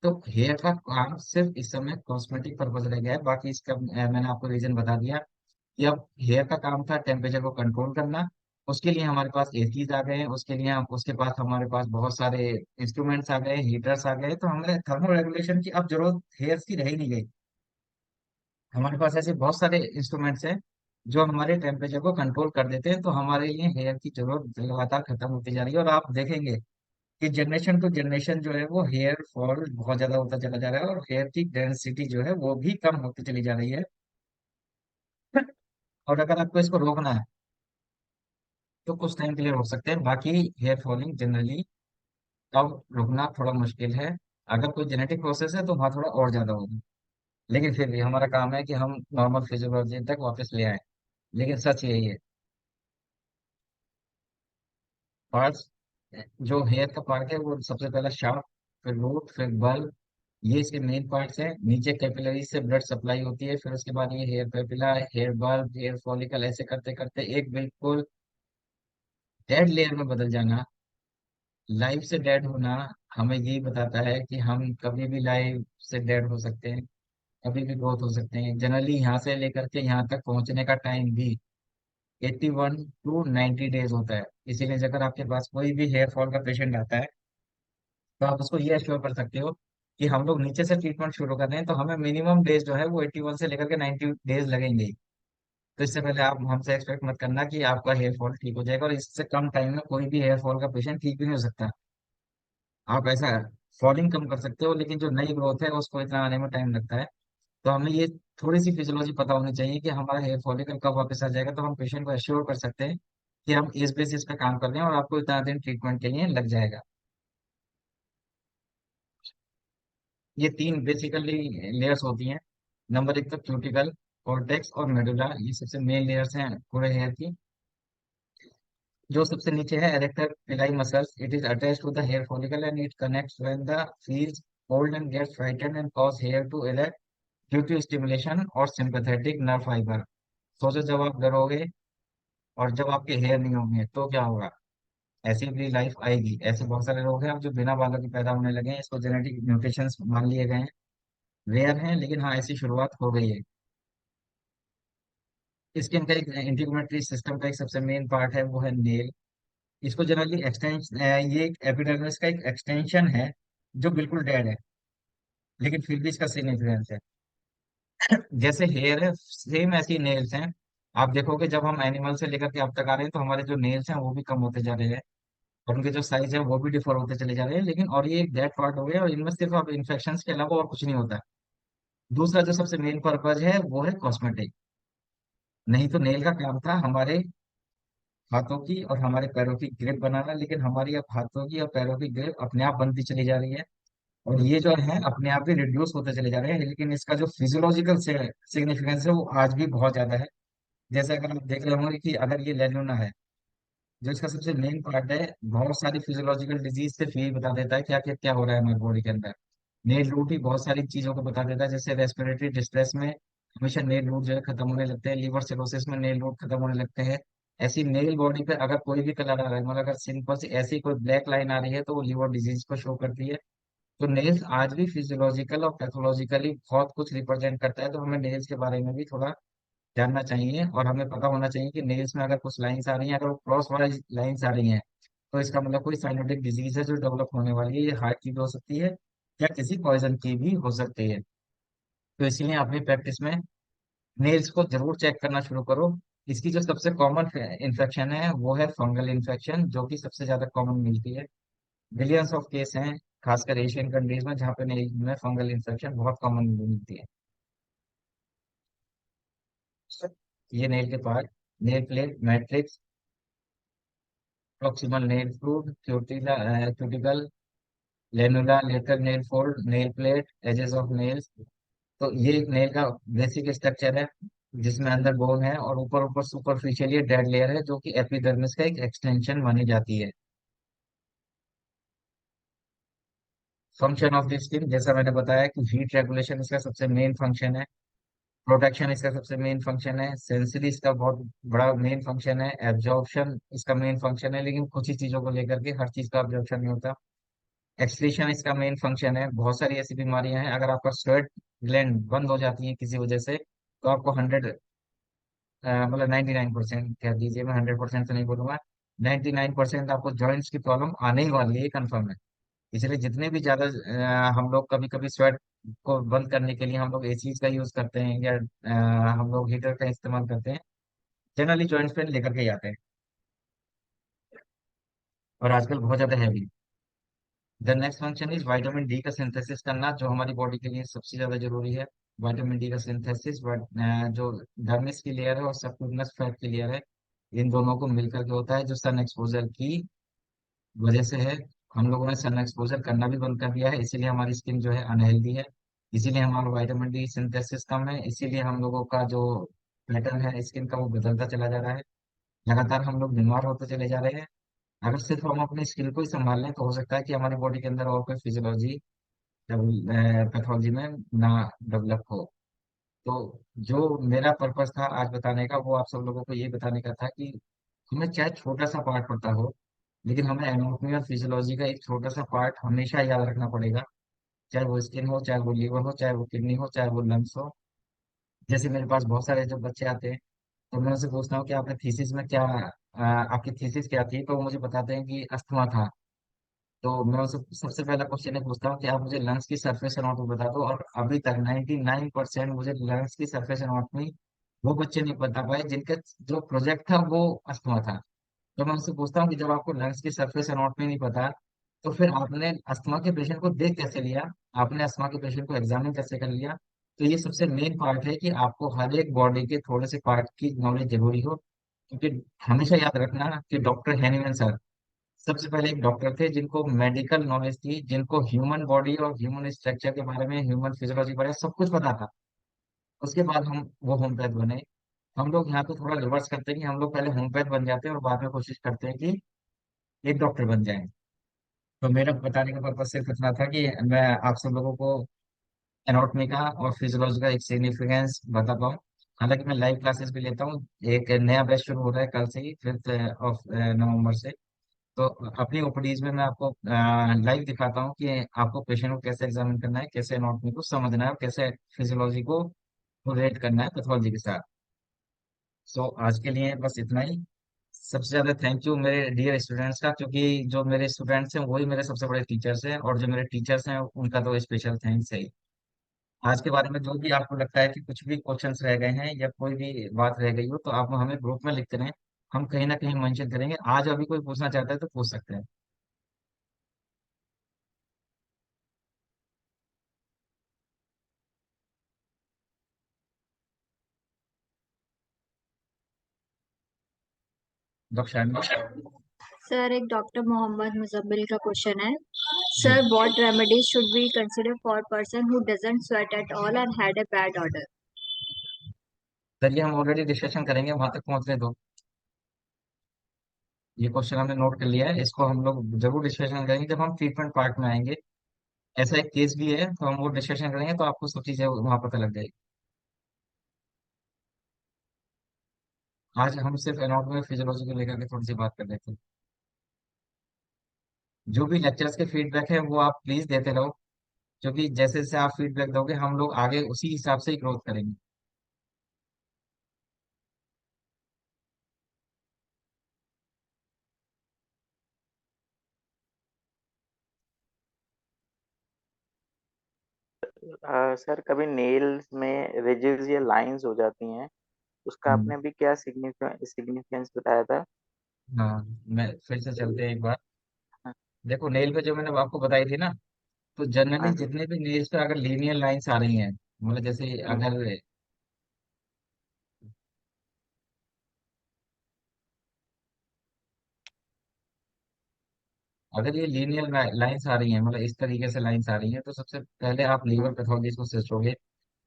तो हेयर का काम सिर्फ इस समय कॉस्मेटिक पर्पज रह गया है, बाकी इसका मैंने आपको रीजन बता दिया कि अब हेयर का काम था टेम्परेचर को कंट्रोल करना। उसके लिए हमारे पास एसीज आ गए हैं, उसके लिए हम उसके पास हमारे पास बहुत सारे इंस्ट्रूमेंट्स आ गए, हीटर्स आ गए, तो हमें थर्मो रेगुलेशन की अब जरूरत हेयर्स की रह ही नहीं गई। हमारे पास ऐसे बहुत सारे इंस्ट्रूमेंट्स हैं जो हमारे टेम्परेचर को कंट्रोल कर देते हैं, तो हमारे लिए हेयर की जरूरत लगातार खत्म होती जा रही है। और आप देखेंगे कि जनरेशन टू जनरेशन जो है वो हेयर फॉल बहुत ज्यादा होता चला जा रहा है, और हेयर की डेंसिटी जो है वो भी कम होती चली जा रही है। और अगर आपको इसको रोकना है तो कुछ टाइम के लिए रोक सकते हैं, बाकी हेयर फॉलिंग जनरली अब रोकना थोड़ा मुश्किल है। अगर कोई जेनेटिक प्रोसेस है तो वहाँ थोड़ा और ज्यादा होगा, लेकिन फिर भी हमारा काम है कि हम नॉर्मल फिजियोलॉजी तक वापस ले आए। लेकिन सच यही है, पार्ट्स, जो हेयर का पार्ट है वो सबसे पहला शाफ्ट, फिर रूट, फिर बल्ब, ये इसके मेन पार्ट्स हैं। नीचे कैपिलरी से ब्लड सप्लाई होती है, फिर उसके बाद ये hair papilla, hair bulb, hair follicle, ऐसे करते करते एक बिल्कुल डेड लेयर में बदल जाना। लाइफ से डेड होना हमें यही बताता है कि हम कभी भी लाइफ से डेड हो सकते हैं, कभी भी ग्रोथ हो सकते हैं। जनरली यहाँ से लेकर के यहाँ तक पहुंचने का टाइम भी 81 to 90 डेज होता है। इसीलिए अगर आपके पास कोई भी हेयर फॉल का पेशेंट आता है, तो आप उसको ये अश्योर कर सकते हो कि हम लोग नीचे से ट्रीटमेंट शुरू कर रहे हैं, तो हमें मिनिमम डेज जो है वो 81 से लेकर के 90 डेज लगेंगे ही। तो इससे पहले आप हमसे एक्सपेक्ट मत करना कि आपका हेयर फॉल ठीक हो जाएगा, और इससे कम टाइम में कोई भी हेयर फॉल का पेशेंट ठीक भी नहीं हो सकता। आप ऐसा फॉलिंग कम कर सकते हो, लेकिन जो नई ग्रोथ है उसको इतना आने में टाइम लगता है। तो हमें ये थोड़ी सी फिजियोलॉजी पता होनी चाहिए कि हमारा हेयर फॉलिकल कब वापस आ जाएगा, तो हम पेशेंट को एश्योर कर सकते हैं कि हम इस बेसिस पे काम कर रहे हैं और आपको इतना दिन ट्रीटमेंट के लिए लग जाएगा। ये तीन बेसिकली लेयर्स होती हैं। नंबर एक तो क्यूटिकल, कॉर्टेक्स और मेडुला, ये सबसे मेन लेयर्स हैं पूरे हेयर की। जो सबसे नीचे है arrector pili muscles, it is attached to the hair follicle and it connects when the feels cold and gets frightened and cause hair to erect due to stimulation और sympathetic nerve fiber। सोचो जब आप डरोगे और जब आपके hair नहीं होंगे तो क्या होगा? ऐसी भी लाइफ आएगी। ऐसे बहुत सारे लोग हैं अब जो बिना बालों के पैदा होने लगे हैं, इसको जेनेटिक म्यूटेशंस मान लिए गए हैं। रेयर हैं, लेकिन हाँ ऐसी शुरुआत हो गई है। स्किन का एक इंटीग्रेटरी सिस्टम का एक सबसे मेन पार्ट है वो है नेल। इसको जनरली एक्सटेंशन, ये एक एपिडर्मिस का एक एक्सटेंशन है जो बिल्कुल डेड है, लेकिन फिर भी इसका सिग्निफिकेंस है। जैसे हेयर है सेम ऐसी नेल्स हैं। आप देखोगे जब हम एनिमल से लेकर के अब तक आ रहे हैं, तो हमारे जो नेल्स हैं वो भी कम होते जा रहे हैं, और उनके जो साइज है वो भी डिफर होते चले जा रहे हैं। लेकिन और ये एक डेड पार्ट हो गया, और इनमें सिर्फ अब इन्फेक्शन के अलावा और कुछ नहीं होता। दूसरा जो सबसे मेन पर्पज है वो है कॉस्मेटिक। नहीं तो नेल का काम था हमारे हाथों की और हमारे पैरों की ग्रिप बनाना, लेकिन हमारी अब हाथों की और पैरों की ग्रिप अपने आप बनती चली जा रही है, और ये जो है अपने आप ही रिड्यूस होते चले जा रहे हैं। लेकिन इसका जो फिजियोलॉजिकल से सिग्निफिकेंस है वो आज भी बहुत ज्यादा है। जैसे अगर आप देख रहे होंगे कि अगर ये लेल्यूना है, जो इसका सबसे मेन पार्ट है, बहुत सारी फिजियोलॉजिकल डिजीज से फील बता देता है क्या क्या क्या हो रहा है हमारी बॉडी के अंदर। नेल रूट ही बहुत सारी चीजों को बता देता है, जैसे रेस्पिरेटरी डिस्ट्रेस में हमेशा नेल रूट जो है खत्म होने लगते हैं, लीवर सिरोसिस में नेल रूट खत्म होने लगते हैं। ऐसी नेल बॉडी पे अगर कोई भी कलर आ रहा है, मतलब अगर सिंपल सी ऐसी कोई ब्लैक लाइन आ रही है, तो वो लीवर डिजीज को शो करती है। तो नेल्स आज भी फिजियोलॉजिकल और पैथोलॉजिकली बहुत कुछ रिप्रेजेंट करता है, तो हमें नेल्स के बारे में भी थोड़ा जानना चाहिए, और हमें पता होना चाहिए कि नेल्स में अगर कुछ लाइंस आ रही हैं, अगर वो क्रॉस वाइज लाइंस आ रही हैं, तो इसका मतलब कोई साइनोटिक डिजीज है जो डेवलप होने वाली है। ये हार्ट की भी हो सकती है या किसी पॉइजन की भी हो सकती है। तो इसीलिए अपनी प्रैक्टिस में नेल्स को जरूर चेक करना शुरू करो। इसकी जो सबसे कॉमन इन्फेक्शन है वो है फंगल इन्फेक्शन, जो कि सबसे ज्यादा कॉमन मिलती है। बिलियंस ऑफ केस हैं, खासकर एशियन कंट्रीज में, जहाँ पे नेल में फंगल इन्फेक्शन बहुत कॉमन मिलती है। ये नेल के part: nail plate, matrix, proximal nail fold, cuticle, lunula, lateral nail fold, nail plate, edges of nails. तो ये एक नेल का बेसिक स्ट्रक्चर है, जिसमें अंदर बोन है और ऊपर ऊपर सुपरफिशियल ये डेड लेयर है, जो कि एपिडर्मिस का एक एक्सटेंशन मानी जाती है। फंक्शन ऑफ द स्किन, जैसा मैंने बताया कि हीट रेगुलेशन इसका सबसे मेन फंक्शन है, प्रोटेक्शन इसका सबसे मेन फंक्शन है, सेंसरी इसका बहुत बड़ा मेन फंक्शन है, एब्जॉर्प्शन इसका मेन फंक्शन है, लेकिन कुछ ही चीजों को लेकर के हर चीज का एब्जॉर्प्शन नहीं होता। एक्सक्रीशन इसका मेन फंक्शन है। बहुत सारी ऐसी बीमारियां हैं, अगर आपका स्वेट ग्लैंड बंद हो जाती है किसी वजह से, तो आपको 99% कह दीजिए, मैं 100% तो नहीं बोलूंगा, 99% आपको जॉइंट्स की प्रॉब्लम आने ही वाली है, कंफर्म है। इसलिए जितने भी ज्यादा हम लोग कभी कभी स्वेट को बंद करने के लिए हम लोग एसी का यूज करते हैं, या हम लोग हीटर का इस्तेमाल करते हैं, जनरली जॉइंट्स पेन लेकर के ही आते हैं, और आजकल बहुत ज्यादा heavy. The next function is vitamin D का सिंथेसिस करना, जो हमारी बॉडी के लिए सबसे ज्यादा जरूरी है। विटामिन डी का सिंथेसिस जो डर्मिस की लेयर है और सबक्यूटनस फैट की लेयर है, इन दोनों को मिलकर के होता है, जो सन एक्सपोजर की वजह से है। हम लोगों ने सन एक्सपोजर करना भी बंद कर दिया है, इसीलिए हमारी स्किन जो है अनहेल्दी है, इसीलिए हमारा विटामिन डी सिंथेसिस कम है, इसीलिए हम लोगों का जो पैटर्न है स्किन का वो बदलता चला जा रहा है, लगातार हम लोग बीमार होते चले जा रहे हैं। अगर सिर्फ हम अपनी स्किन को ही संभाल लें, तो हो सकता है कि हमारी बॉडी के अंदर और कोई फिजियोलॉजी पैथोलॉजी में ना डेवलप हो। तो जो मेरा पर्पस था आज बताने का, वो आप सब लोगों को ये बताने का था कि हमें चाहे छोटा सा पार्ट पता हो, लेकिन हमें एनाटॉमी और फिजियोलॉजी का एक छोटा सा पार्ट हमेशा याद रखना पड़ेगा। चाहे वो स्किन हो, चाहे वो लीवर हो, चाहे वो किडनी हो, चाहे वो लंग्स हो। जैसे मेरे पास बहुत सारे जब बच्चे आते हैं, तो मैं उनसे पूछता हूँ कि आपने थीसिस में क्या आपकी थीसिस क्या थी, तो वो मुझे बताते हैं कि अस्थमा था। तो मैं उनसे सबसे पहला क्वेश्चन ये पूछता हूँ कि आप मुझे लंग्स की सरफेस एनाटॉमी बता दो, और अभी तक 99% मुझे लंग्स की सरफेस एनाटॉमी वो बच्चे नहीं बता पाए जिनका जो प्रोजेक्ट था वो अस्थमा था। तो मैं उनसे पूछता हूँ कि जब आपको लंग्स की सरफेस एनाटॉमी नहीं पता, तो फिर आपने अस्थमा के पेशेंट को देख कैसे लिया, आपने अस्थमा के पेशेंट को एग्जामिन कैसे कर लिया। तो ये सबसे मेन पार्ट है कि आपको हर एक बॉडी के थोड़े से पार्ट की नॉलेज जरूरी हो, क्योंकि हमेशा याद रखना कि डॉक्टर हैनीमैन सर सबसे पहले एक डॉक्टर थे जिनको मेडिकल नॉलेज थी, जिनको ह्यूमन बॉडी और ह्यूमन स्ट्रक्चर के बारे में, ह्यूमन फिजियोलॉजी के बारे में सब कुछ पता था। उसके बाद हम वो होम्योपैथ बने। हम लोग यहाँ पे थोड़ा रिवर्स करते हैं कि हम लोग पहले होम्योपैथ बन जाते हैं और बाद में कोशिश करते हैं कि एक डॉक्टर बन जाए। तो मेरा बताने का पर्पज सिर्फ इतना था कि मैं आप सब लोगों को एनाटॉमी का और फिजियोलॉजी का एक सिग्निफिकेंस बता पाऊँ। हालांकि मैं लाइव क्लासेस भी लेता हूँ, एक नया बैच शुरू हो रहा है कल से ही, 5 नवंबर से। तो अपनी ओपीडीज में मैं आपको लाइव दिखाता हूँ कि आपको पेशेंट को कैसे एग्जामिन करना है, कैसे एनाटॉमी को समझना है, और कैसे फिजियोलॉजी को रिलेट करना है पैथोलॉजी के साथ। सो आज के लिए बस इतना ही। सबसे ज्यादा थैंक यू मेरे डियर स्टूडेंट्स का, क्योंकि जो मेरे स्टूडेंट्स हैं वही मेरे सबसे बड़े टीचर्स हैं, और जो मेरे टीचर्स हैं उनका तो स्पेशल थैंक्स है ही। आज के बारे में जो भी आपको लगता है कि कुछ भी क्वेश्चंस रह गए हैं या कोई भी बात रह गई हो, तो आप हमें ग्रुप में लिखते रहें, हम कहीं ना कहीं मेंशन करेंगे। आज अभी कोई पूछना चाहता है तो पूछ सकते हैं। डॉक्टर शानवी। सर, एक डॉक्टर मोहम्मद मुजम्मिल का क्वेश्चन है। Sir, what remedies should we consider for person who doesn't sweat at all and had a bad order? चलिए हम ऑलरेडी डिस्कशन करेंगे, वहां तक पहुंचने दो। ये क्वेश्चन हमने नोट कर लिया है, इसको हम लोग जरूर डिस्कशन करेंगे जब हम ट्रीटमेंट पार्ट में आएंगे। ऐसा एक केस भी है, तो हम वो डिस्कशन करेंगे तो आपको सब चीजें वहां पता लग जाएगी। आज हम सिर्फ एनाटॉमी फिजियोलॉजी को लेकर के थोड़ी सी बात कर रहे थे। जो भी लेक्चर्स के फीडबैक है वो आप प्लीज देते रहो, क्योंकि जैसे जैसे आप फीडबैक दोगे हम लोग आगे उसी हिसाब से ही ग्रोथ करेंगे। सर कभी नेल्स में रिजेस या लाइंस हो जाती हैं, उसका हम्म, आपने अभी क्या सिग्निफिकेंस बताया था? हाँ, मैं फिर से चलते हैं एक बार। हाँ। देखो नेल पे जो मैंने आपको बताई थी ना, तो जनरली हाँ जी। जितने भी नेल्स पे अगर लीनियर लाइंस आ रही हैं, मतलब जैसे हम्म, अगर अगर ये लीनियर लाइंस आ रही हैं, मतलब इस तरीके से लाइंस आ रही हैं, तो सबसे पहले आप लीवर हम्म, पैथोलॉजी को सोचोगे।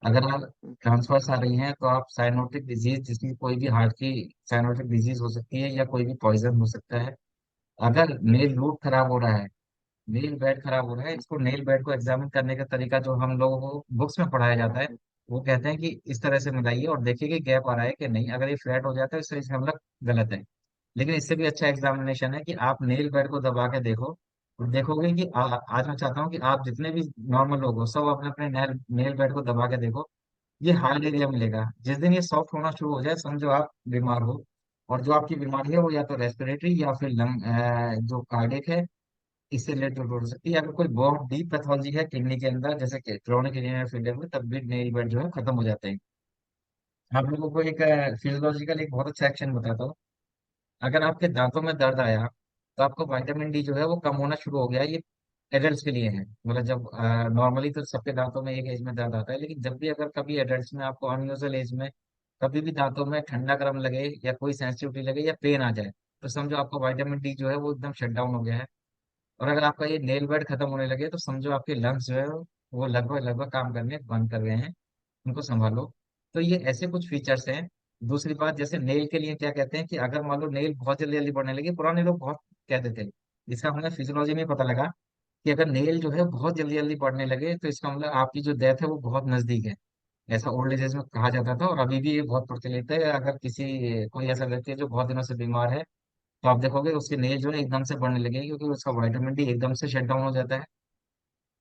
अगर आप हम्म, ट्रांसफर्स आ रही हैं तो आप साइनोटिक डिजीज, जिसमें कोई भी हार्ट की साइनोटिक डिजीज हो सकती है या कोई भी पॉइजन हो सकता है। अगर नेल रूट खराब हो रहा है, नेल बेड खराब हो रहा है, इसको नेल बेड को एग्जामिन करने का तरीका जो हम लोगों को बुक्स में पढ़ाया जाता है, हम्म, वो कहते हैं कि इस तरह से मिलाइए और देखिए कि गैप आ रहा है कि नहीं। अगर ये फ्लैट हो जाता है तो इसका मतलब गलत है। लेकिन इससे भी अच्छा एग्जामिनेशन है कि आप नेल बेड को दबा के देखो और देखोगे कि आज मैं चाहता हूँ कि आप जितने भी नॉर्मल लोग हो सब अपने अपने नेल नेल बेड को दबा के देखो। ये हार्ड एरिया मिलेगा। जिस दिन ये सॉफ्ट होना शुरू हो जाए समझो आप बीमार हो। और जो आपकी बीमारी है वो या तो रेस्पिरेटरी या फिर लंग जो कार्डियक है, इससे रिलेटेड हो सकती है। अगर कोई बहुत डीप पैथोलॉजी है किडनी के अंदर, जैसे कि क्रोनिक किडनी फेलियर में, तब भी नेल बेड जो है खत्म हो जाते हैं। आप लोगों को एक फिजियोलॉजिकल एक बहुत अच्छा एक्शन बताता हूँ। अगर आपके दांतों में दर्द आया तो आपको विटामिन डी जो है वो कम होना शुरू हो गया। ये एडल्ट्स के लिए है, मतलब जब नॉर्मली तो सबके दांतों में एक एज में दर्द आता है, लेकिन जब भी अगर कभी एडल्ट्स में आपको अनयूजुअल एज में कभी भी दांतों में ठंडा गर्म लगे या कोई सेंसिटिविटी लगे या पेन आ जाए, तो समझो आपका विटामिन डी जो है वो एकदम शट डाउन हो गया है। और अगर आपका ये नेल बेड खत्म होने लगे तो समझो आपके लंग्स जो है वो लगभग लगभग काम करने बंद कर गए हैं। उनको संभालो। तो ये ऐसे कुछ फीचर्स हैं। दूसरी बात, जैसे नेल के लिए क्या कहते हैं कि अगर मान लो नेल बहुत जल्दी जल्दी बढ़ने लगे, पुराने लोग बहुत कहते थे, इसका हमें फिजियोलॉजी में पता लगा कि अगर नेल जो है बहुत जल्दी जल्दी बढ़ने लगे तो इसका मतलब आपकी जो डेथ है वो बहुत नजदीक है। ऐसा ओल्ड एजेस में कहा जाता था और अभी भी ये बहुत प्रचलित है। अगर किसी कोई ऐसा व्यक्ति है जो बहुत दिनों से बीमार है, तो आप देखोगे उसके नेल जो है एकदम से बढ़ने लगेंगे, क्योंकि उसका विटामिन डी एकदम से शट डाउन हो जाता है।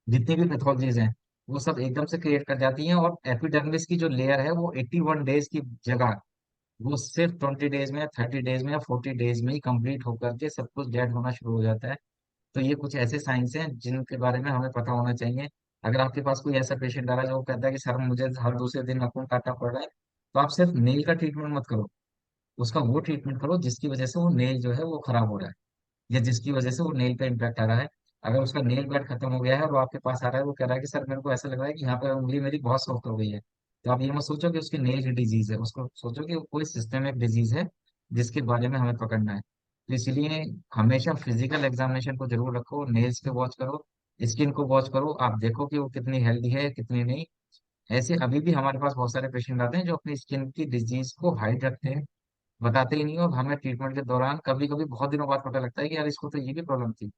जितनी भी पैथोलॉजीज हैं वो सब एकदम से क्रिएट कर जाती हैं। और एपिडर्मिस की जो लेयर है वो 81 डेज की जगह वो सिर्फ 20 डेज में या 30 डेज में या 40 डेज में ही कंप्लीट होकर के सब कुछ डेड होना शुरू हो जाता है। तो ये कुछ ऐसे साइंस हैं जिनके बारे में हमें पता होना चाहिए। अगर आपके पास कोई ऐसा पेशेंट आ रहा है जो वो कहता है कि सर मुझे हर दूसरे दिन नाखून काटना पड़ रहा है, तो आप सिर्फ नेल का ट्रीटमेंट मत करो, उसका वो ट्रीटमेंट करो जिसकी वजह से वो नेल जो है वो खराब हो रहा है या जिसकी वजह से वो नेल पे इम्पैक्ट आ रहा है। अगर उसका नेल बेड खत्म हो गया है और वो आपके पास आ रहा है, वो कह रहा है कि सर मेरे को ऐसा लग रहा है कि यहाँ पे उंगली मेरी बहुत सॉफ्ट हो गई है, तो आप ये मत सोचो कि उसकी नेल की डिजीज है, उसको सोचो कि वो कोई सिस्टमिक डिजीज है जिसके बारे में हमें पकड़ना है। तो इसीलिए हमेशा फिजिकल एग्जामिनेशन को जरूर रखो, नेल्स पे वॉच करो, स्किन को वॉच करो, आप देखो कि वो कितनी हेल्दी है कितनी नहीं। ऐसे अभी भी हमारे पास बहुत सारे पेशेंट आते हैं जो अपनी स्किन की डिजीज को हाइड रखते हैं, बताते ही नहीं, और हमें ट्रीटमेंट के दौरान कभी कभी बहुत दिनों बाद पता लगता है कि यार इसको तो ये भी प्रॉब्लम थी।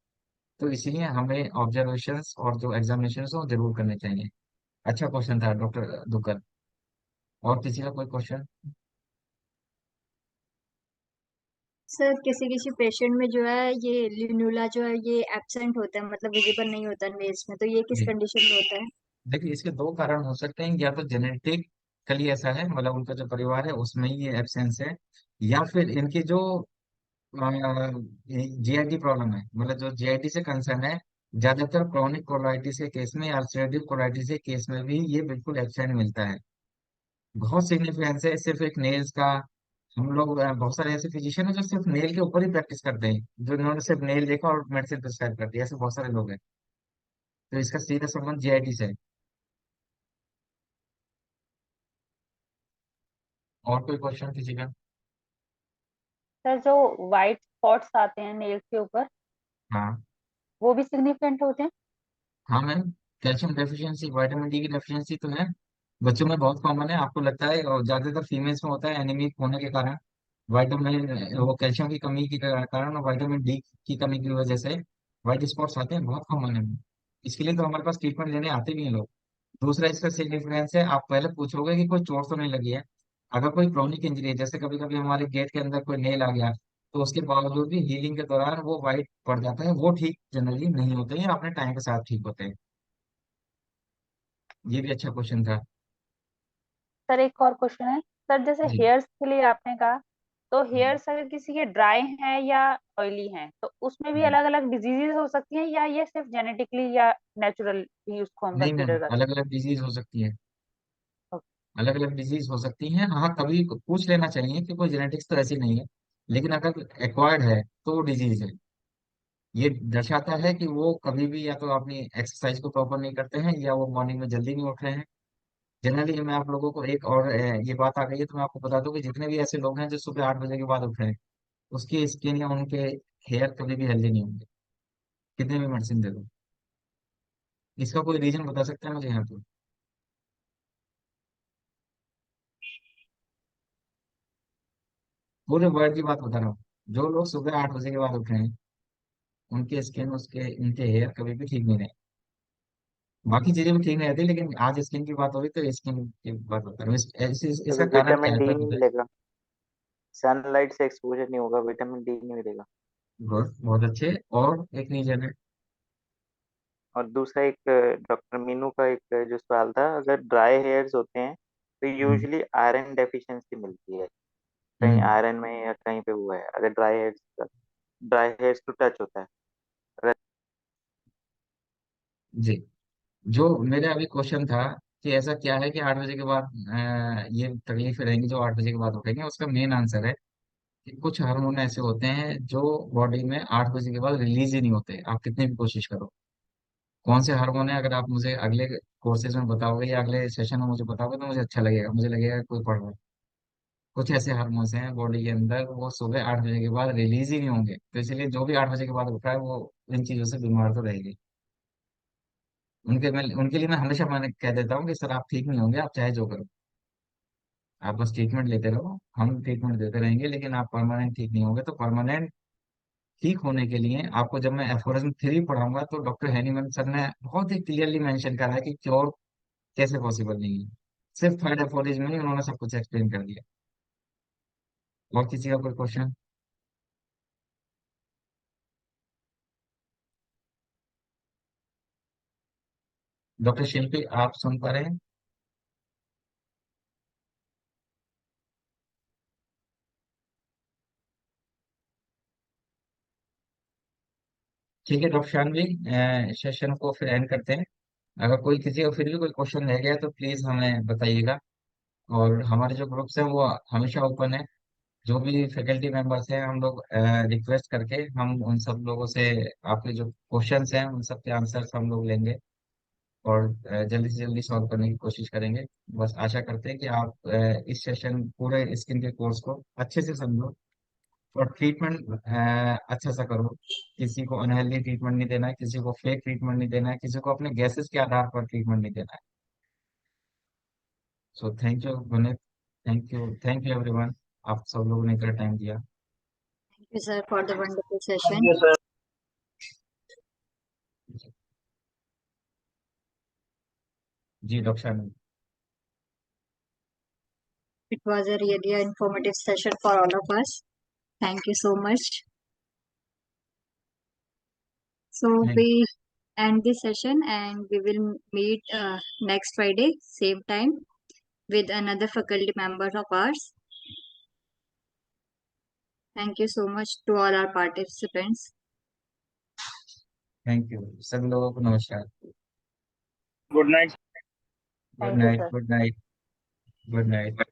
तो इसीलिए हमें ऑब्जर्वेशंस और जो एग्जामिनेशन वो जरूर करने चाहिए। अच्छा क्वेश्चन था डॉक्टर दुग्गल। और किसी का कोई क्वेश्चन? सर किसी किसी पेशेंट में जो है ये लिन्यूला जो है ये एब्सेंट होता है, मतलब विजिबल नहीं होता नेल्स में, तो ये किस जी, कंडीशन में होता है? देखिए इसके दो कारण हो सकते हैं, या तो जेनेटिकली ऐसा है, मतलब उनका जो परिवार है उसमें ही ये एब्सेंस है, या फिर इनकी जो जीआईटी प्रॉब्लम है, मतलब जो जीआईटी से कंसर्न है। ज्यादातर क्रोनिक कोलाइटिस के केस में, अल्सरेटिव कोलाइटिस के केस में भी ये बिल्कुल एब्सेंट मिलता है। बहुत सिग्निफिकेंस है सिर्फ एक नेल्स का। हम लोग बहुत सारे ऐसे फिजिशियन हैं जो सिर्फ नेल के ऊपर ही प्रैक्टिस करते हैं, जो इन्होंने सिर्फ नेल देखा और मेडिसिन प्रिस्क्राइब कर दिया, ऐसे बहुत सारे लोग हैं। तो इसका सीधा संबंध जीआईटी से है। और कोई क्वेश्चन किसी का? सर जो वाइट स्पॉट्स आते हैं नेल्स के ऊपर, हाँ, वो भी सिग्निफिकेंट होते हैं? हाँ ma'am, calcium deficiency vitamin D की डेफिशिएंसी तो है। बच्चों में बहुत कॉमन है, आपको लगता है, और ज्यादातर फीमेल्स में होता है एनीमिक होने के कारण। विटामिन वो कैल्शियम की कमी के कारण और विटामिन डी की कमी की वजह से व्हाइट स्पॉट्स आते हैं, बहुत कॉमन है। इसके लिए तो हमारे पास ट्रीटमेंट लेने आते भी हैं लोग। दूसरा इसका डिफरेंस है, आप पहले पूछोगे कि कोई चोट तो नहीं लगी है। अगर कोई क्रॉनिक इंजरी है, जैसे कभी कभी हमारे गेट के अंदर कोई नेल आ गया, तो उसके बावजूद भी हीलिंग के दौरान वो वाइट पड़ जाता है, वो ठीक जनरली नहीं होते हैं, अपने टाइम के साथ ठीक होते हैं। ये भी अच्छा क्वेश्चन था। सर एक और क्वेश्चन है सर, जैसे जी। हेयर्स के लिए आपने कहा, तो हेयर्स अगर किसी के ड्राई हैं या ऑयली हैं तो उसमें भी जी। अलग अलग डिजीजेस हो सकती हैं, या ये सिर्फ जेनेटिकली या नेचुरल भी उसको हम नहीं मैम, कंसीडर कर अलग अलग डिजीज हो सकती है। सकते अलग अलग डिजीज हो सकती हैं, हाँ कभी पूछ लेना चाहिए कि कोई जेनेटिक्स तो ऐसी नहीं है, लेकिन अगर एक्वायर्ड है तो वो डिजीज है। ये दर्शाता है कि वो कभी भी या तो अपनी एक्सरसाइज को प्रॉपर नहीं करते हैं, या वो मॉर्निंग में जल्दी नहीं उठ रहे हैं। जनरली मैं आप लोगों को एक और ये बात आ गई है तो मैं आपको बता दूं कि जितने भी ऐसे लोग हैं जो सुबह 8 बजे के बाद उठ रहे हैं, उसकी स्किन या उनके हेयर कभी भी हेल्दी नहीं होंगे, कितने भी मेडिसिन दे दो। इसका कोई रीजन बता सकते हैं मुझे यहाँ पे? पूरे वर्ल्ड की बात बता रहा हूँ, जो लोग सुबह 8 बजे के बाद उठ रहे हैं, उनके स्किन उसके उनके हेयर कभी भी ठीक नहीं रहे। बाकी चीजें भी ठीक नहीं रहती, लेकिन आज स्किन की बात हो रही तो स्किन की बात बता रहा हूँ। कभी इसका कारण क्या विटामिन है डी सर नहीं बताइए? मिलेगा, सनलाइट से एक्सपोजर नहीं होगा, विटामिन डी नहीं मिलेगा। बहुत बहुत अच्छे। और एक रीजन है। और दूसरा एक डॉक्टर मीनू का एक जो सवाल था, अगर ड्राई हेयर्स होते हैं तो हम्म। यूजुअली आयरन डेफिशिएंसी मिलती है, कहीं हम्म। आयरन में या कहीं पे हुआ है अगर ड्राई हेयर्स टू टच होता है। अगर जी। जो मेरा अभी क्वेश्चन था कि ऐसा क्या है कि 8 बजे के बाद ये तकलीफें रहेंगी जो 8 बजे के बाद उठेंगे, उसका मेन आंसर है कि कुछ हार्मोन ऐसे होते हैं जो बॉडी में 8 बजे के बाद रिलीज ही नहीं होते, आप कितनी भी कोशिश करो। कौन से हार्मोन है, अगर आप मुझे अगले कोर्सेज में बताओगे या अगले सेशन में मुझे बताओगे तो मुझे अच्छा लगेगा, मुझे लगेगा कि कोई पढ़ रहा है। कुछ ऐसे हार्मोन्स हैं बॉडी के अंदर, वो सुबह 8 बजे के बाद रिलीज ही नहीं होंगे, तो इसलिए जो भी 8 बजे के बाद उठा है वो इन चीजों से बीमार तो रहेगी। उनके लिए मैं हमेशा मैंने कह देता हूँ कि सर आप ठीक नहीं होंगे, आप चाहे जो करो, आप बस ट्रीटमेंट लेते रहो, हम ट्रीटमेंट देते रहेंगे, लेकिन आप परमानेंट ठीक नहीं होंगे। तो परमानेंट ठीक होने के लिए आपको जब मैं एफोरिज्म 3 पढ़ाऊंगा तो डॉक्टर हैनीमैन सर ने बहुत ही क्लियरली मेंशन करा है कि क्योर कैसे पॉसिबल नहीं है। सिर्फ थर्ड एफोरिज्म में ही उन्होंने सब कुछ एक्सप्लेन कर दिया। और किसी का कोई क्वेश्चन? डॉक्टर शिल्पी आप सुन पा रहे हैं? ठीक है डॉक्टर शानवी, सेशन को फिर एंड करते हैं। अगर कोई किसी का फिर भी कोई क्वेश्चन रह गया तो प्लीज हमें बताइएगा। और हमारे जो ग्रुप्स हैं वो हमेशा ओपन है। जो भी फैकल्टी मेंबर्स हैं, हम लोग रिक्वेस्ट करके हम उन सब लोगों से आपके जो क्वेश्चंस हैं उन सब के आंसर्स हम लोग लेंगे, और जल्दी से जल्दी सॉल्व करने की कोशिश करेंगे। बस आशा करते हैं कि आप इस सेशन पूरे स्किन के कोर्स को अच्छे से समझो, और ट्रीटमेंट अच्छा सा करो। किसी को अनहेल्दी ट्रीटमेंट नहीं देना है, किसी को फेक ट्रीटमेंट नहीं देना है, किसी को अपने गैसेस के आधार पर ट्रीटमेंट नहीं देना है। So thank you Vineet, thank you everyone, आप सब लोगों ने इतना टाइम दिया। Thank you, sir, for the wonderful session. Thank you, sir. जी doctor Shanvi. It was a really informative session for all of us. Thank you so much. So thank we end this session and we will meet next Friday, same time, with another faculty member of ours. Thank you so much to all our participants. You सभी लोगों को नमस्कार। Good night. Good thank you night, sir. Good night, good night.